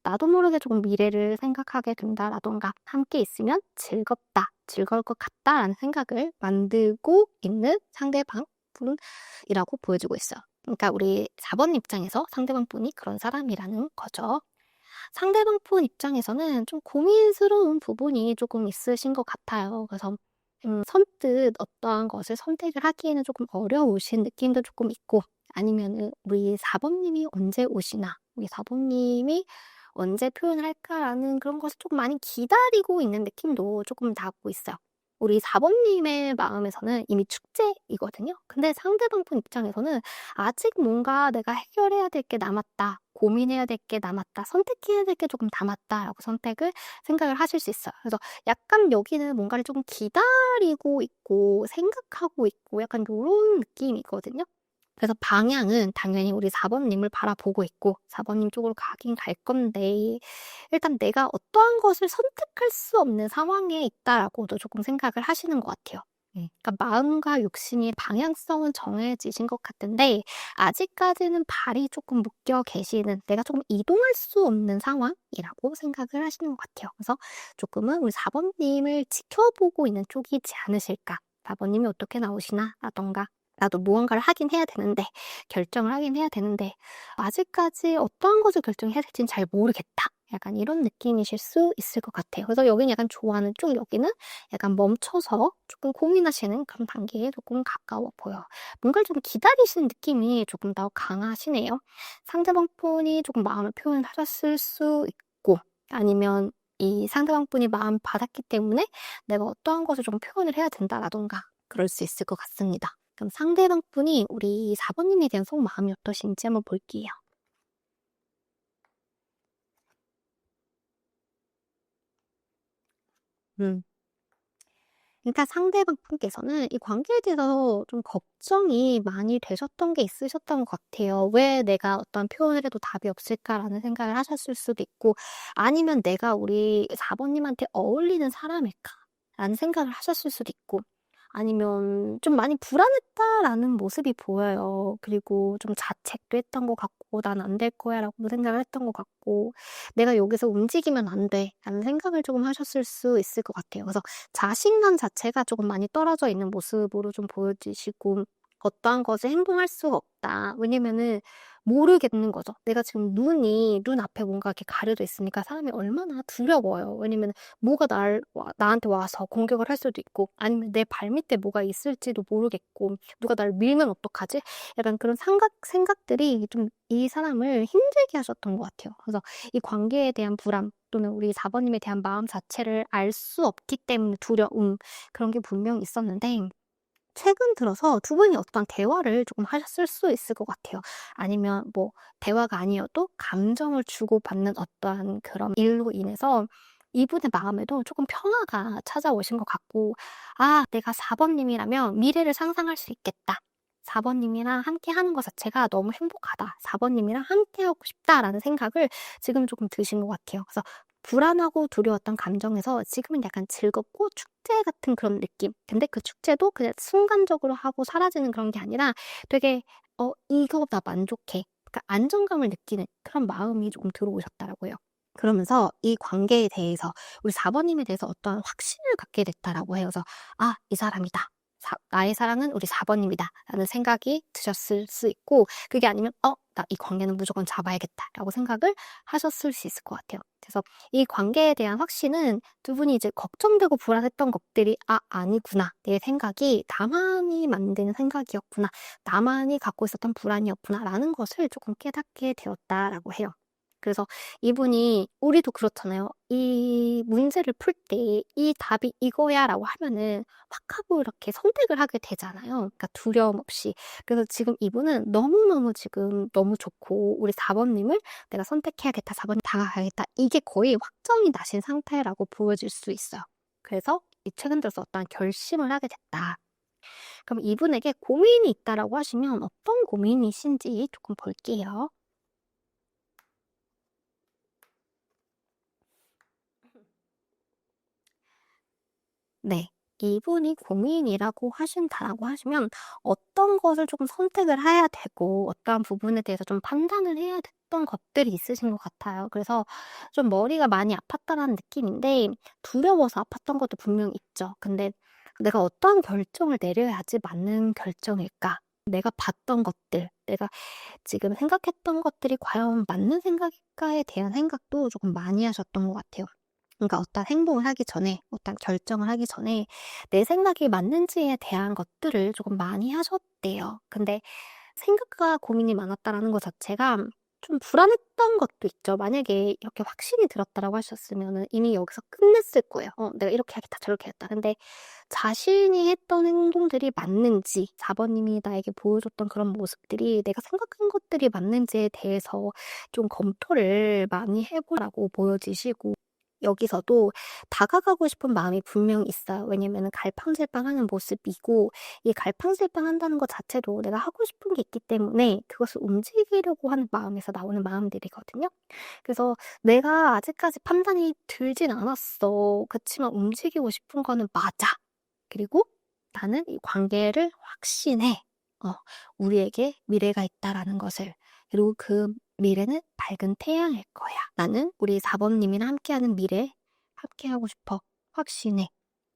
나도 모르게 조금 미래를 생각하게 된다라던가 함께 있으면 즐겁다, 즐거울 것 같다라는 생각을 만들고 있는 상대방 분이라고 보여지고 있어요. 그러니까 우리 4번 입장에서 상대방 분이 그런 사람이라는 거죠. 상대방 분 입장에서는 좀 고민스러운 부분이 조금 있으신 것 같아요. 그래서 선뜻 어떠한 것을 선택을 하기에는 조금 어려우신 느낌도 조금 있고, 아니면은 우리 4번님이 언제 오시나, 우리 4번님이 언제 표현을 할까라는 그런 것을 조금 많이 기다리고 있는 느낌도 조금 나고 있어요. 우리 4번님의 마음에서는 이미 축제이거든요. 근데 상대방 분 입장에서는 아직 뭔가 내가 해결해야 될 게 남았다, 고민해야 될 게 남았다, 선택해야 될 게 조금 남았다라고 생각을 하실 수 있어요. 그래서 약간 여기는 뭔가를 조금 기다리고 있고 생각하고 있고 약간 요런 느낌이거든요. 그래서 방향은 당연히 우리 4번님을 바라보고 있고 4번님 쪽으로 가긴 갈 건데, 일단 내가 어떠한 것을 선택할 수 없는 상황에 있다라고도 조금 생각을 하시는 것 같아요. 그러니까 마음과 욕심이 방향성은 정해지신 것 같은데 아직까지는 발이 조금 묶여 계시는, 내가 조금 이동할 수 없는 상황이라고 생각을 하시는 것 같아요. 그래서 조금은 우리 4번님을 지켜보고 있는 쪽이지 않으실까. 4번님이 어떻게 나오시나 라던가, 나도 무언가를 하긴 해야 되는데, 결정을 하긴 해야 되는데 아직까지 어떠한 것을 결정해야 될지는 잘 모르겠다, 약간 이런 느낌이실 수 있을 것 같아요. 그래서 여기는 약간 좋아하는 쪽, 여기는 약간 멈춰서 조금 고민하시는 그런 단계에 조금 가까워 보여요. 뭔가를 좀 기다리시는 느낌이 조금 더 강하시네요. 상대방 분이 조금 마음을 표현하셨을 수 있고, 아니면 이 상대방 분이 마음 받았기 때문에 내가 어떠한 것을 좀 표현을 해야 된다라던가 그럴 수 있을 것 같습니다. 그럼 상대방 분이 우리 4번님에 대한 속마음이 어떠신지 한번 볼게요. 음. 그러니까 상대방 분께서는 이 관계에 대해서 좀 걱정이 많이 되셨던 게 있으셨던 것 같아요. '왜 내가 어떤 표현을 해도 답이 없을까?'라는 생각을 하셨을 수도 있고, 아니면 '내가 우리 4번님한테 어울리는 사람일까?'라는 생각을 하셨을 수도 있고, 아니면 좀 많이 불안했다라는 모습이 보여요. 그리고 좀 자책도 했던 것 같고 '난 안 될 거야.'라고 생각을 했던 것 같고, '내가 여기서 움직이면 안 돼.'라는 생각을 조금 하셨을 수 있을 것 같아요. 그래서 자신감 자체가 조금 많이 떨어져 있는 모습으로 좀 보여지시고, 어떠한 것에 행동할 수가 없다. 왜냐면은 모르겠는 거죠. 내가 지금 눈앞에 뭔가 이렇게 가려져 있으니까 사람이 얼마나 두려워요. 왜냐면 뭐가 나한테 와서 공격을 할 수도 있고, 아니면 내 발밑에 뭐가 있을지도 모르겠고, 누가 나를 밀면 어떡하지? 약간 그런 생각들이 좀 이 사람을 힘들게 하셨던 것 같아요. 그래서 이 관계에 대한 불안, 또는 우리 4번님에 대한 마음 자체를 알 수 없기 때문에 두려움, 그런 게 분명히 있었는데, 최근 들어서 두 분이 어떤 대화를 조금 하셨을 수 있을 것 같아요. 아니면 뭐 대화가 아니어도 감정을 주고받는 어떠한 그런 일로 인해서 이분의 마음에도 조금 평화가 찾아오신 것 같고, '아, 내가 4번님이라면 미래를 상상할 수 있겠다. 4번님이랑 함께하는 것 자체가 너무 행복하다. 4번님이랑 함께하고 싶다.'라는 생각을 지금 조금 드신 것 같아요. 그래서 불안하고 두려웠던 감정에서 지금은 약간 즐겁고 축제 같은 그런 느낌. 근데 그 축제도 그냥 순간적으로 하고 사라지는 그런 게 아니라 되게 '이거 나 만족해.' 그러니까 안정감을 느끼는 그런 마음이 조금 들어오셨더라고요. 그러면서 이 관계에 대해서 우리 4번님에 대해서 어떠한 확신을 갖게 됐다라고 해요. 그래서 '아, 이 사람이다. 나의 사랑은 우리 4번님이다.'라는 생각이 드셨을 수 있고, 그게 아니면 '나 이 관계는 무조건 잡아야겠다.'라고 생각을 하셨을 수 있을 것 같아요. 그래서 이 관계에 대한 확신은 두 분이 이제 걱정되고 불안했던 것들이 '아, 아니구나. 내 생각이 나만이 만든 생각이었구나. 나만이 갖고 있었던 불안이었구나.'라는 것을 조금 깨닫게 되었다라고 해요. 그래서 이분이, 우리도 그렇잖아요. 이 문제를 풀 때 '이 답이 이거야.'라고 하면은 확 하고 이렇게 선택을 하게 되잖아요, 그러니까 두려움 없이. 그래서 지금 이분은 너무너무 지금 너무 좋고, 우리 4번님을 '내가 선택해야겠다. 4번님 다가가야겠다.' 이게 거의 확정이 나신 상태라고 보여질 수 있어요. 그래서 이 최근 들어서 어떠한 결심을 하게 됐다. 그럼 이분에게 고민이 있다라고 하시면 어떤 고민이신지 조금 볼게요. 네. 이분이 고민이라고 하신다라고 하시면 어떤 것을 조금 선택을 해야 되고 어떠한 부분에 대해서 좀 판단을 해야 됐던 것들이 있으신 것 같아요. 그래서 좀 머리가 많이 아팠다라는 느낌인데, 두려워서 아팠던 것도 분명히 있죠. 근데 '내가 어떠한 결정을 내려야지 맞는 결정일까? 내가 봤던 것들, 내가 지금 생각했던 것들이 과연 맞는 생각일까?'에 대한 생각도 조금 많이 하셨던 것 같아요. 그러니까 어떤 행동을 하기 전에, 어떤 결정을 하기 전에 내 생각이 맞는지에 대한 것들을 조금 많이 하셨대요. 근데 생각과 고민이 많았다라는 것 자체가 좀 불안했던 것도 있죠. 만약에 이렇게 확신이 들었다라고 하셨으면은 이미 여기서 끝냈을 거예요. '내가 이렇게 하겠다. 저렇게 하겠다.' 근데 자신이 했던 행동들이 맞는지, 4번님이 나에게 보여줬던 그런 모습들이 내가 생각한 것들이 맞는지에 대해서 좀 검토를 많이 해 보라고 보여지시고, 여기서도 다가가고 싶은 마음이 분명히 있어요. 왜냐면은 갈팡질팡하는 모습이고, 이 갈팡질팡한다는 것 자체도 내가 하고 싶은 게 있기 때문에 그것을 움직이려고 하는 마음에서 나오는 마음들이거든요. 그래서 '내가 아직까지 판단이 들진 않았어. 그치만 움직이고 싶은 거는 맞아. 그리고 나는 이 관계를 확신해. 어 우리에게 미래가 있다.'라는 것을. 그리고 그 미래는 밝은 태양일 거야. 나는 우리 4번님이랑 함께하는 미래, 함께하고 싶어. 확신해.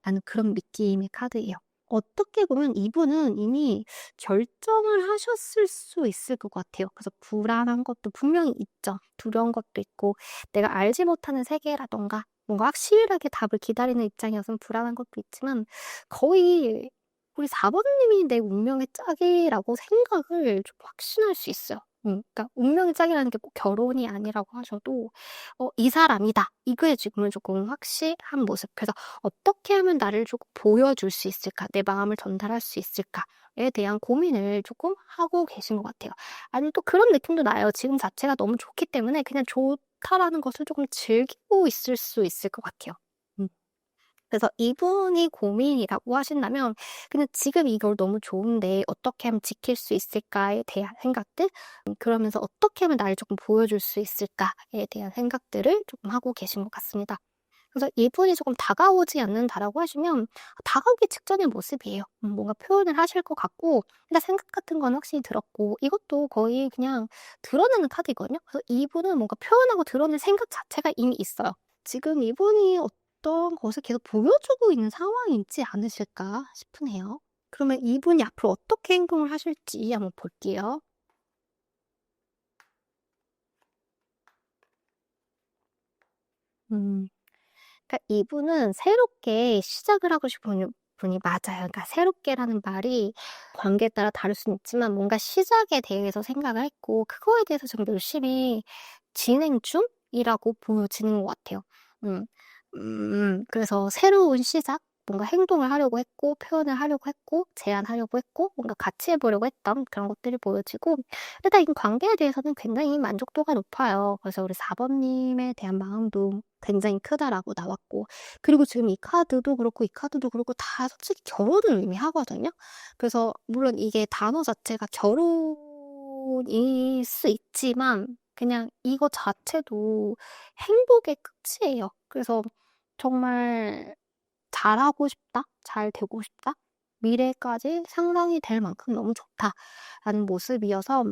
라는 그런 느낌의 카드예요. 어떻게 보면 이분은 이미 결정을 하셨을 수 있을 것 같아요. 그래서 불안한 것도 분명히 있죠. 두려운 것도 있고, 내가 알지 못하는 세계라던가 뭔가 확실하게 답을 기다리는 입장이어서 불안한 것도 있지만, 거의 우리 4번님이 내 운명의 짝이라고 생각을 좀 확신할 수 있어요. 그러니까 운명의 짝이라는 게 꼭 결혼이 아니라고 하셔도 '이 사람이다.' 이거에 지금은 조금 확실한 모습. 그래서 '어떻게 하면 나를 조금 보여줄 수 있을까? 내 마음을 전달할 수 있을까?'에 대한 고민을 조금 하고 계신 것 같아요. 아니면 또 그런 느낌도 나요. 지금 자체가 너무 좋기 때문에 그냥 좋다라는 것을 조금 즐기고 있을 수 있을 것 같아요. 음. 그래서 이분이 고민이라고 하신다면 그냥 지금 이걸 너무 좋은데 어떻게 하면 지킬 수 있을까에 대한 생각들, 그러면서 어떻게 하면 나를 조금 보여줄 수 있을까에 대한 생각들을 조금 하고 계신 것 같습니다. 그래서 이분이 조금 다가오지 않는다라고 하시면 다가오기 직전의 모습이에요. 뭔가 표현을 하실 것 같고, 근데 생각 같은 건 확실히 들었고, 이것도 거의 그냥 드러내는 카드거든요. 그래서 이분은 뭔가 표현하고 드러낼 생각 자체가 이미 있어요. 지금 이분이 어떤 것을 계속 보여주고 있는 상황이지 않으실까 싶으네요. 그러면 이분이 앞으로 어떻게 행동을 하실지 한번 볼게요. 음. 그러니까 이분은 새롭게 시작을 하고 싶은 분이 맞아요. 그러니까 새롭게라는 말이 관계에 따라 다를 수는 있지만 뭔가 시작에 대해서 생각을 했고, 그거에 대해서 지금 열심히 진행 중인 이라고 보여지는 것 같아요. 음. 그래서 새로운 시작, 뭔가 행동을 하려고 했고 표현을 하려고 했고 제안하려고 했고 뭔가 같이 해 보려고 했던 그런 것들이 보여지고, 일단 이 관계에 대해서는 굉장히 만족도가 높아요. 그래서 우리 4 번님에 대한 마음도 굉장히 크다라고 나왔고, 그리고 지금 이 카드도 그렇고 이 카드도 그렇고 다 솔직히 결혼을 의미하거든요. 그래서 물론 이게 단어 자체가 결혼일 수 있지만 그냥 이거 자체도 행복의 끝이에요. 그래서 정말 '잘하고 싶다. 잘 되고 싶다. 미래까지 상상이 될 만큼 너무 좋다.'라는 모습이어서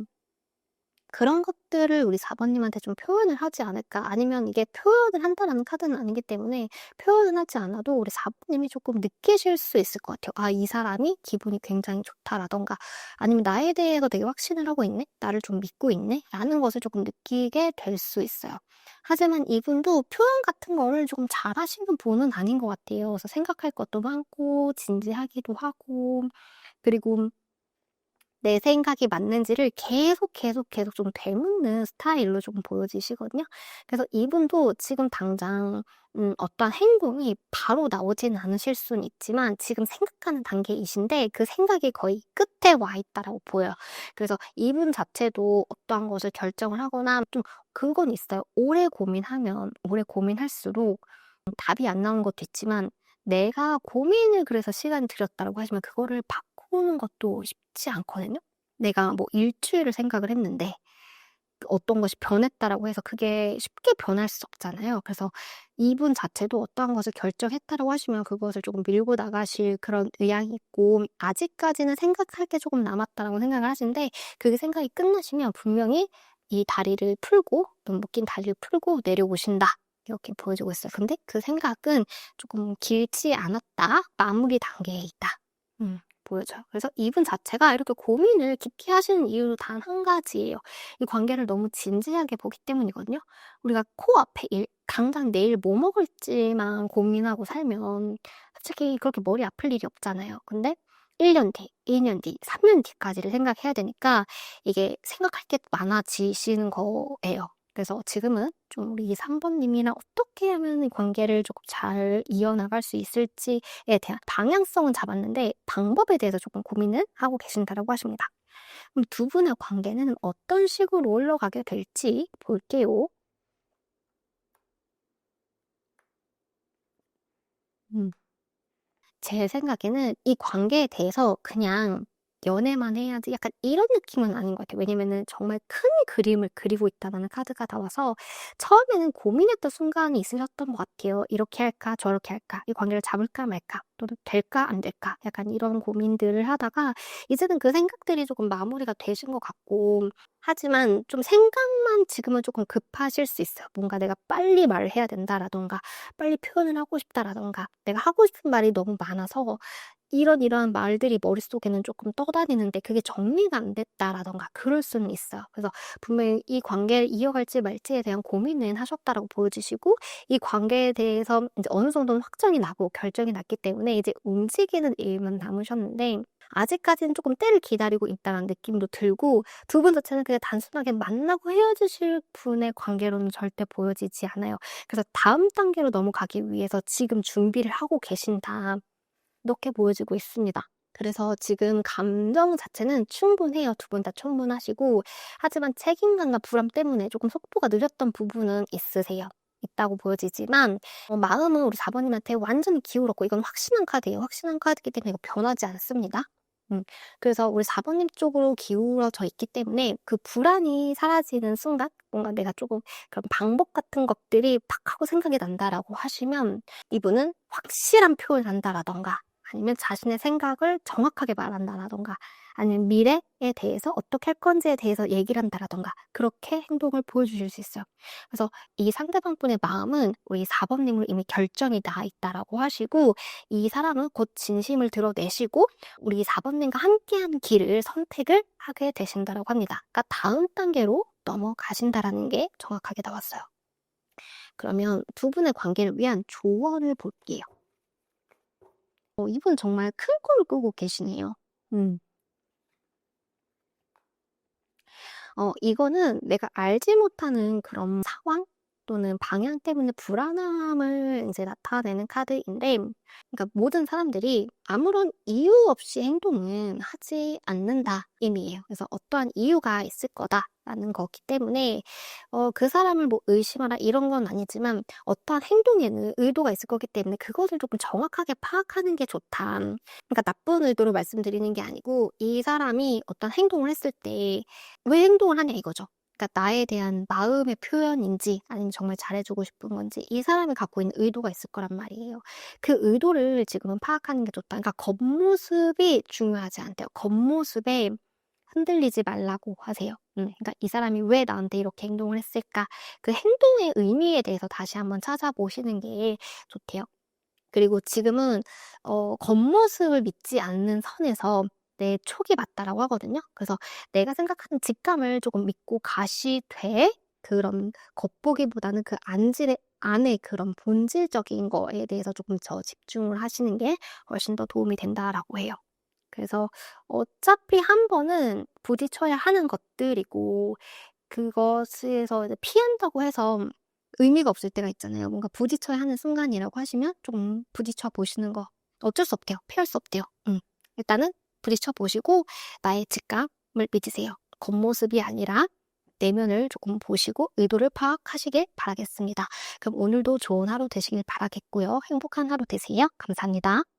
그런 것들을 우리 4 번님한테 좀 표현을 하지 않을까. 아니면 이게 표현을 한다라는 카드는 아니기 때문에 표현은 하지 않아도 우리 4 번님이 조금 느끼실 수 있을 것 같아요. '아, 이 사람이 기분이 굉장히 좋다.'라든가 아니면 '나에 대해서 되게 확신을 하고 있네. 나를 좀 믿고 있네.'라는 것을 조금 느끼게 될 수 있어요. 하지만 이분도 표현 같은 거를 조금 잘하시는 분은 아닌 것 같아요. 그래서 생각할 것도 많고 진지하기도 하고, 그리고 내 생각이 맞는지를 계속 좀 되묻는 스타일로 좀 보여지시거든요. 그래서 이분도 지금 당장 어떠한 행동이 바로 나오지는 않으실 수는 있지만 지금 생각하는 단계이신데 그 생각이 거의 끝에 와 있다라고 보여요. 그래서 이분 자체도 어떠한 것을 결정을 하거나 좀 그건 있어요. 오래 고민할수록 답이 안 나오는 것도 있지만, 내가 고민을 그래서 시간을 들였다라고 하시면 그거를 바꾸는 것도 쉽지 않거든요. 내가 뭐 일주일을 생각을 했는데 어떤 것이 변했다라고 해서 그게 쉽게 변할 수 없잖아요. 그래서 이분 자체도 어떠한 것을 결정했다라고 하시면 그것을 조금 밀고 나가실 그런 의향이 있고, 아직까지는 생각할 게 조금 남았다라고 생각을 하시는데 그 생각이 끝나시면 분명히 이 다리를 풀고, 눈 묶인 다리를 풀고 내려오신다. 이렇게 보여주고 있어요. 근데 그 생각은 조금 길지 않았다. 마무리 단계에 있다. 보여져요. 그래서 이분 자체가 이렇게 고민을 깊게 하시는 이유도 단 한 가지예요. 이 관계를 너무 진지하게 보기 때문이거든요. 우리가 코앞에 일, 당장 내일 뭐 먹을지만 고민하고 살면 솔직히 그렇게 머리 아플 일이 없잖아요. 근데 1년 뒤, 2년 뒤, 3년 뒤까지를 생각해야 되니까 이게 생각할 게 많아지시는 거예요. 그래서 지금은 좀 우리 3 번님이랑 어떻게 하면 이 관계를 조금 잘 이어나갈 수 있을지에 대한 방향성은 잡았는데 방법에 대해서 조금 고민을 하고 계신다라고 하십니다. 그럼 두 분의 관계는 어떤 식으로 올라가게 될지 볼게요. 음. 제 생각에는 이 관계에 대해서 그냥 '연애만 해야지.' 약간 이런 느낌은 아닌 것 같아요. 왜냐면은 정말 큰 그림을 그리고 있다라는 카드가 나와서 처음에는 고민했던 순간이 있으셨던 것 같아요. '이렇게 할까? 저렇게 할까? 이 관계를 잡을까 말까? 또는 될까 안 될까?' 약간 이런 고민들을 하다가 이제는 그 생각들이 조금 마무리가 되신 것 같고, 하지만 좀 생각만 지금은 조금 급하실 수 있어요. 뭔가 '내가 빨리 말을 해야 된다.'라든가 '빨리 표현을 하고 싶다.'라든가 '내가 하고 싶은 말이 너무 많아서 이런 말들이 머릿속에는 조금 떠다니는데 그게 정리가 안 됐다.'라든가 그럴 수는 있어요. 그래서 분명히 이 관계를 이어갈지 말지에 대한 고민은 하셨다라고 보여지시고, 이 관계에 대해서 이제 어느 정도는 확정이 나고 결정이 났기 때문에 이제 움직이는 일만 남으셨는데, 아직까지는 조금 때를 기다리고 있다는 느낌도 들고, 두 분 자체는 그냥 단순하게 만나고 헤어지실 분의 관계로는 절대 보여지지 않아요. 그래서 '다음 단계로 넘어가기 위해서 지금 준비를 하고 계신다.' 이렇게 보여지고 있습니다. 그래서 지금 감정 자체는 충분해요. 두 분 다 충분하시고, 하지만 책임감과 불안 때문에 조금 속도가 느렸던 부분은 있다고 보여지지만, 마음은 우리 4 번님한테 완전히 기울었고 이건 확신한 카드예요. 확신한 카드이기 때문에 이거 변하지 않습니다. 그래서 우리 4 번님 쪽으로 기울어져 있기 때문에 그 불안이 사라지는 순간 뭔가 내가 조금 그런 방법 같은 것들이 팍 하고 생각이 난다라고 하시면, 이분은 확실한 표현을 한다라든가 아니면 자신의 생각을 정확하게 말한다라든가 아니면 미래에 대해서 어떻게 할 건지에 대해서 얘기를 한다라든가 그렇게 행동을 보여주실 수 있어요. 그래서 이 상대방분의 마음은 우리 4 번님으로 이미 결정이 나 있다라고 하시고, 이 사람은 곧 진심을 드러내시고 우리 4 번님과 함께하는 길을 선택을 하게 되신다라고 합니다. 그러니까 다음 단계로 넘어가신다라는 게 정확하게 나왔어요. 그러면 두 분의 관계를 위한 조언을 볼게요. 이분 정말 큰 꿈을 꾸고 계시네요. 음. 이거는 내가 알지 못하는 그런 상황? 또는 방향 때문에 불안함을 이제 나타내는 카드인데, 그러니까 모든 사람들이 아무런 이유 없이 행동은 하지 않는다 의미예요. 그래서 어떠한 이유가 있을 거다라는 거기 때문에 그 사람을 뭐 의심하라 이런 건 아니지만 어떠한 행동에는 의도가 있을 거기 때문에 그것을 조금 정확하게 파악하는 게 좋다. 그러니까 나쁜 의도로 말씀드리는 게 아니고 이 사람이 어떤 행동을 했을 때 왜 행동을 하냐 이거죠. 그러니까 나에 대한 마음의 표현인지 아니면 정말 잘해주고 싶은 건지 이 사람이 갖고 있는 의도가 있을 거란 말이에요. 그 의도를 지금은 파악하는 게 좋다. 그러니까 겉모습이 중요하지 않대요. 겉모습에 흔들리지 말라고 하세요. 그러니까 이 사람이 왜 나한테 이렇게 행동을 했을까? 그 행동의 의미에 대해서 다시 한번 찾아보시는 게 좋대요. 그리고 지금은 겉모습을 믿지 않는 선에서 내 촉이 맞다라고 하거든요. 그래서 내가 생각하는 직감을 조금 믿고 가시되 그런 겉보기보다는 그 안질의 안에 그런 본질적인 거에 대해서 조금 더 집중을 하시는 게 훨씬 더 도움이 된다라고 해요. 그래서 어차피 한 번은 부딪혀야 하는 것들이고 그것에서 이제 피한다고 해서 의미가 없을 때가 있잖아요. 뭔가 부딪혀야 하는 순간이라고 하시면 좀 부딪혀 보시는 거 어쩔 수 없대요. 피할 수 없대요. 일단은 부딪혀 보시고 나의 직감을 믿으세요. 겉모습이 아니라 내면을 조금 보시고 의도를 파악하시길 바라겠습니다. 그럼 오늘도 좋은 하루 되시길 바라겠고요. 행복한 하루 되세요. 감사합니다.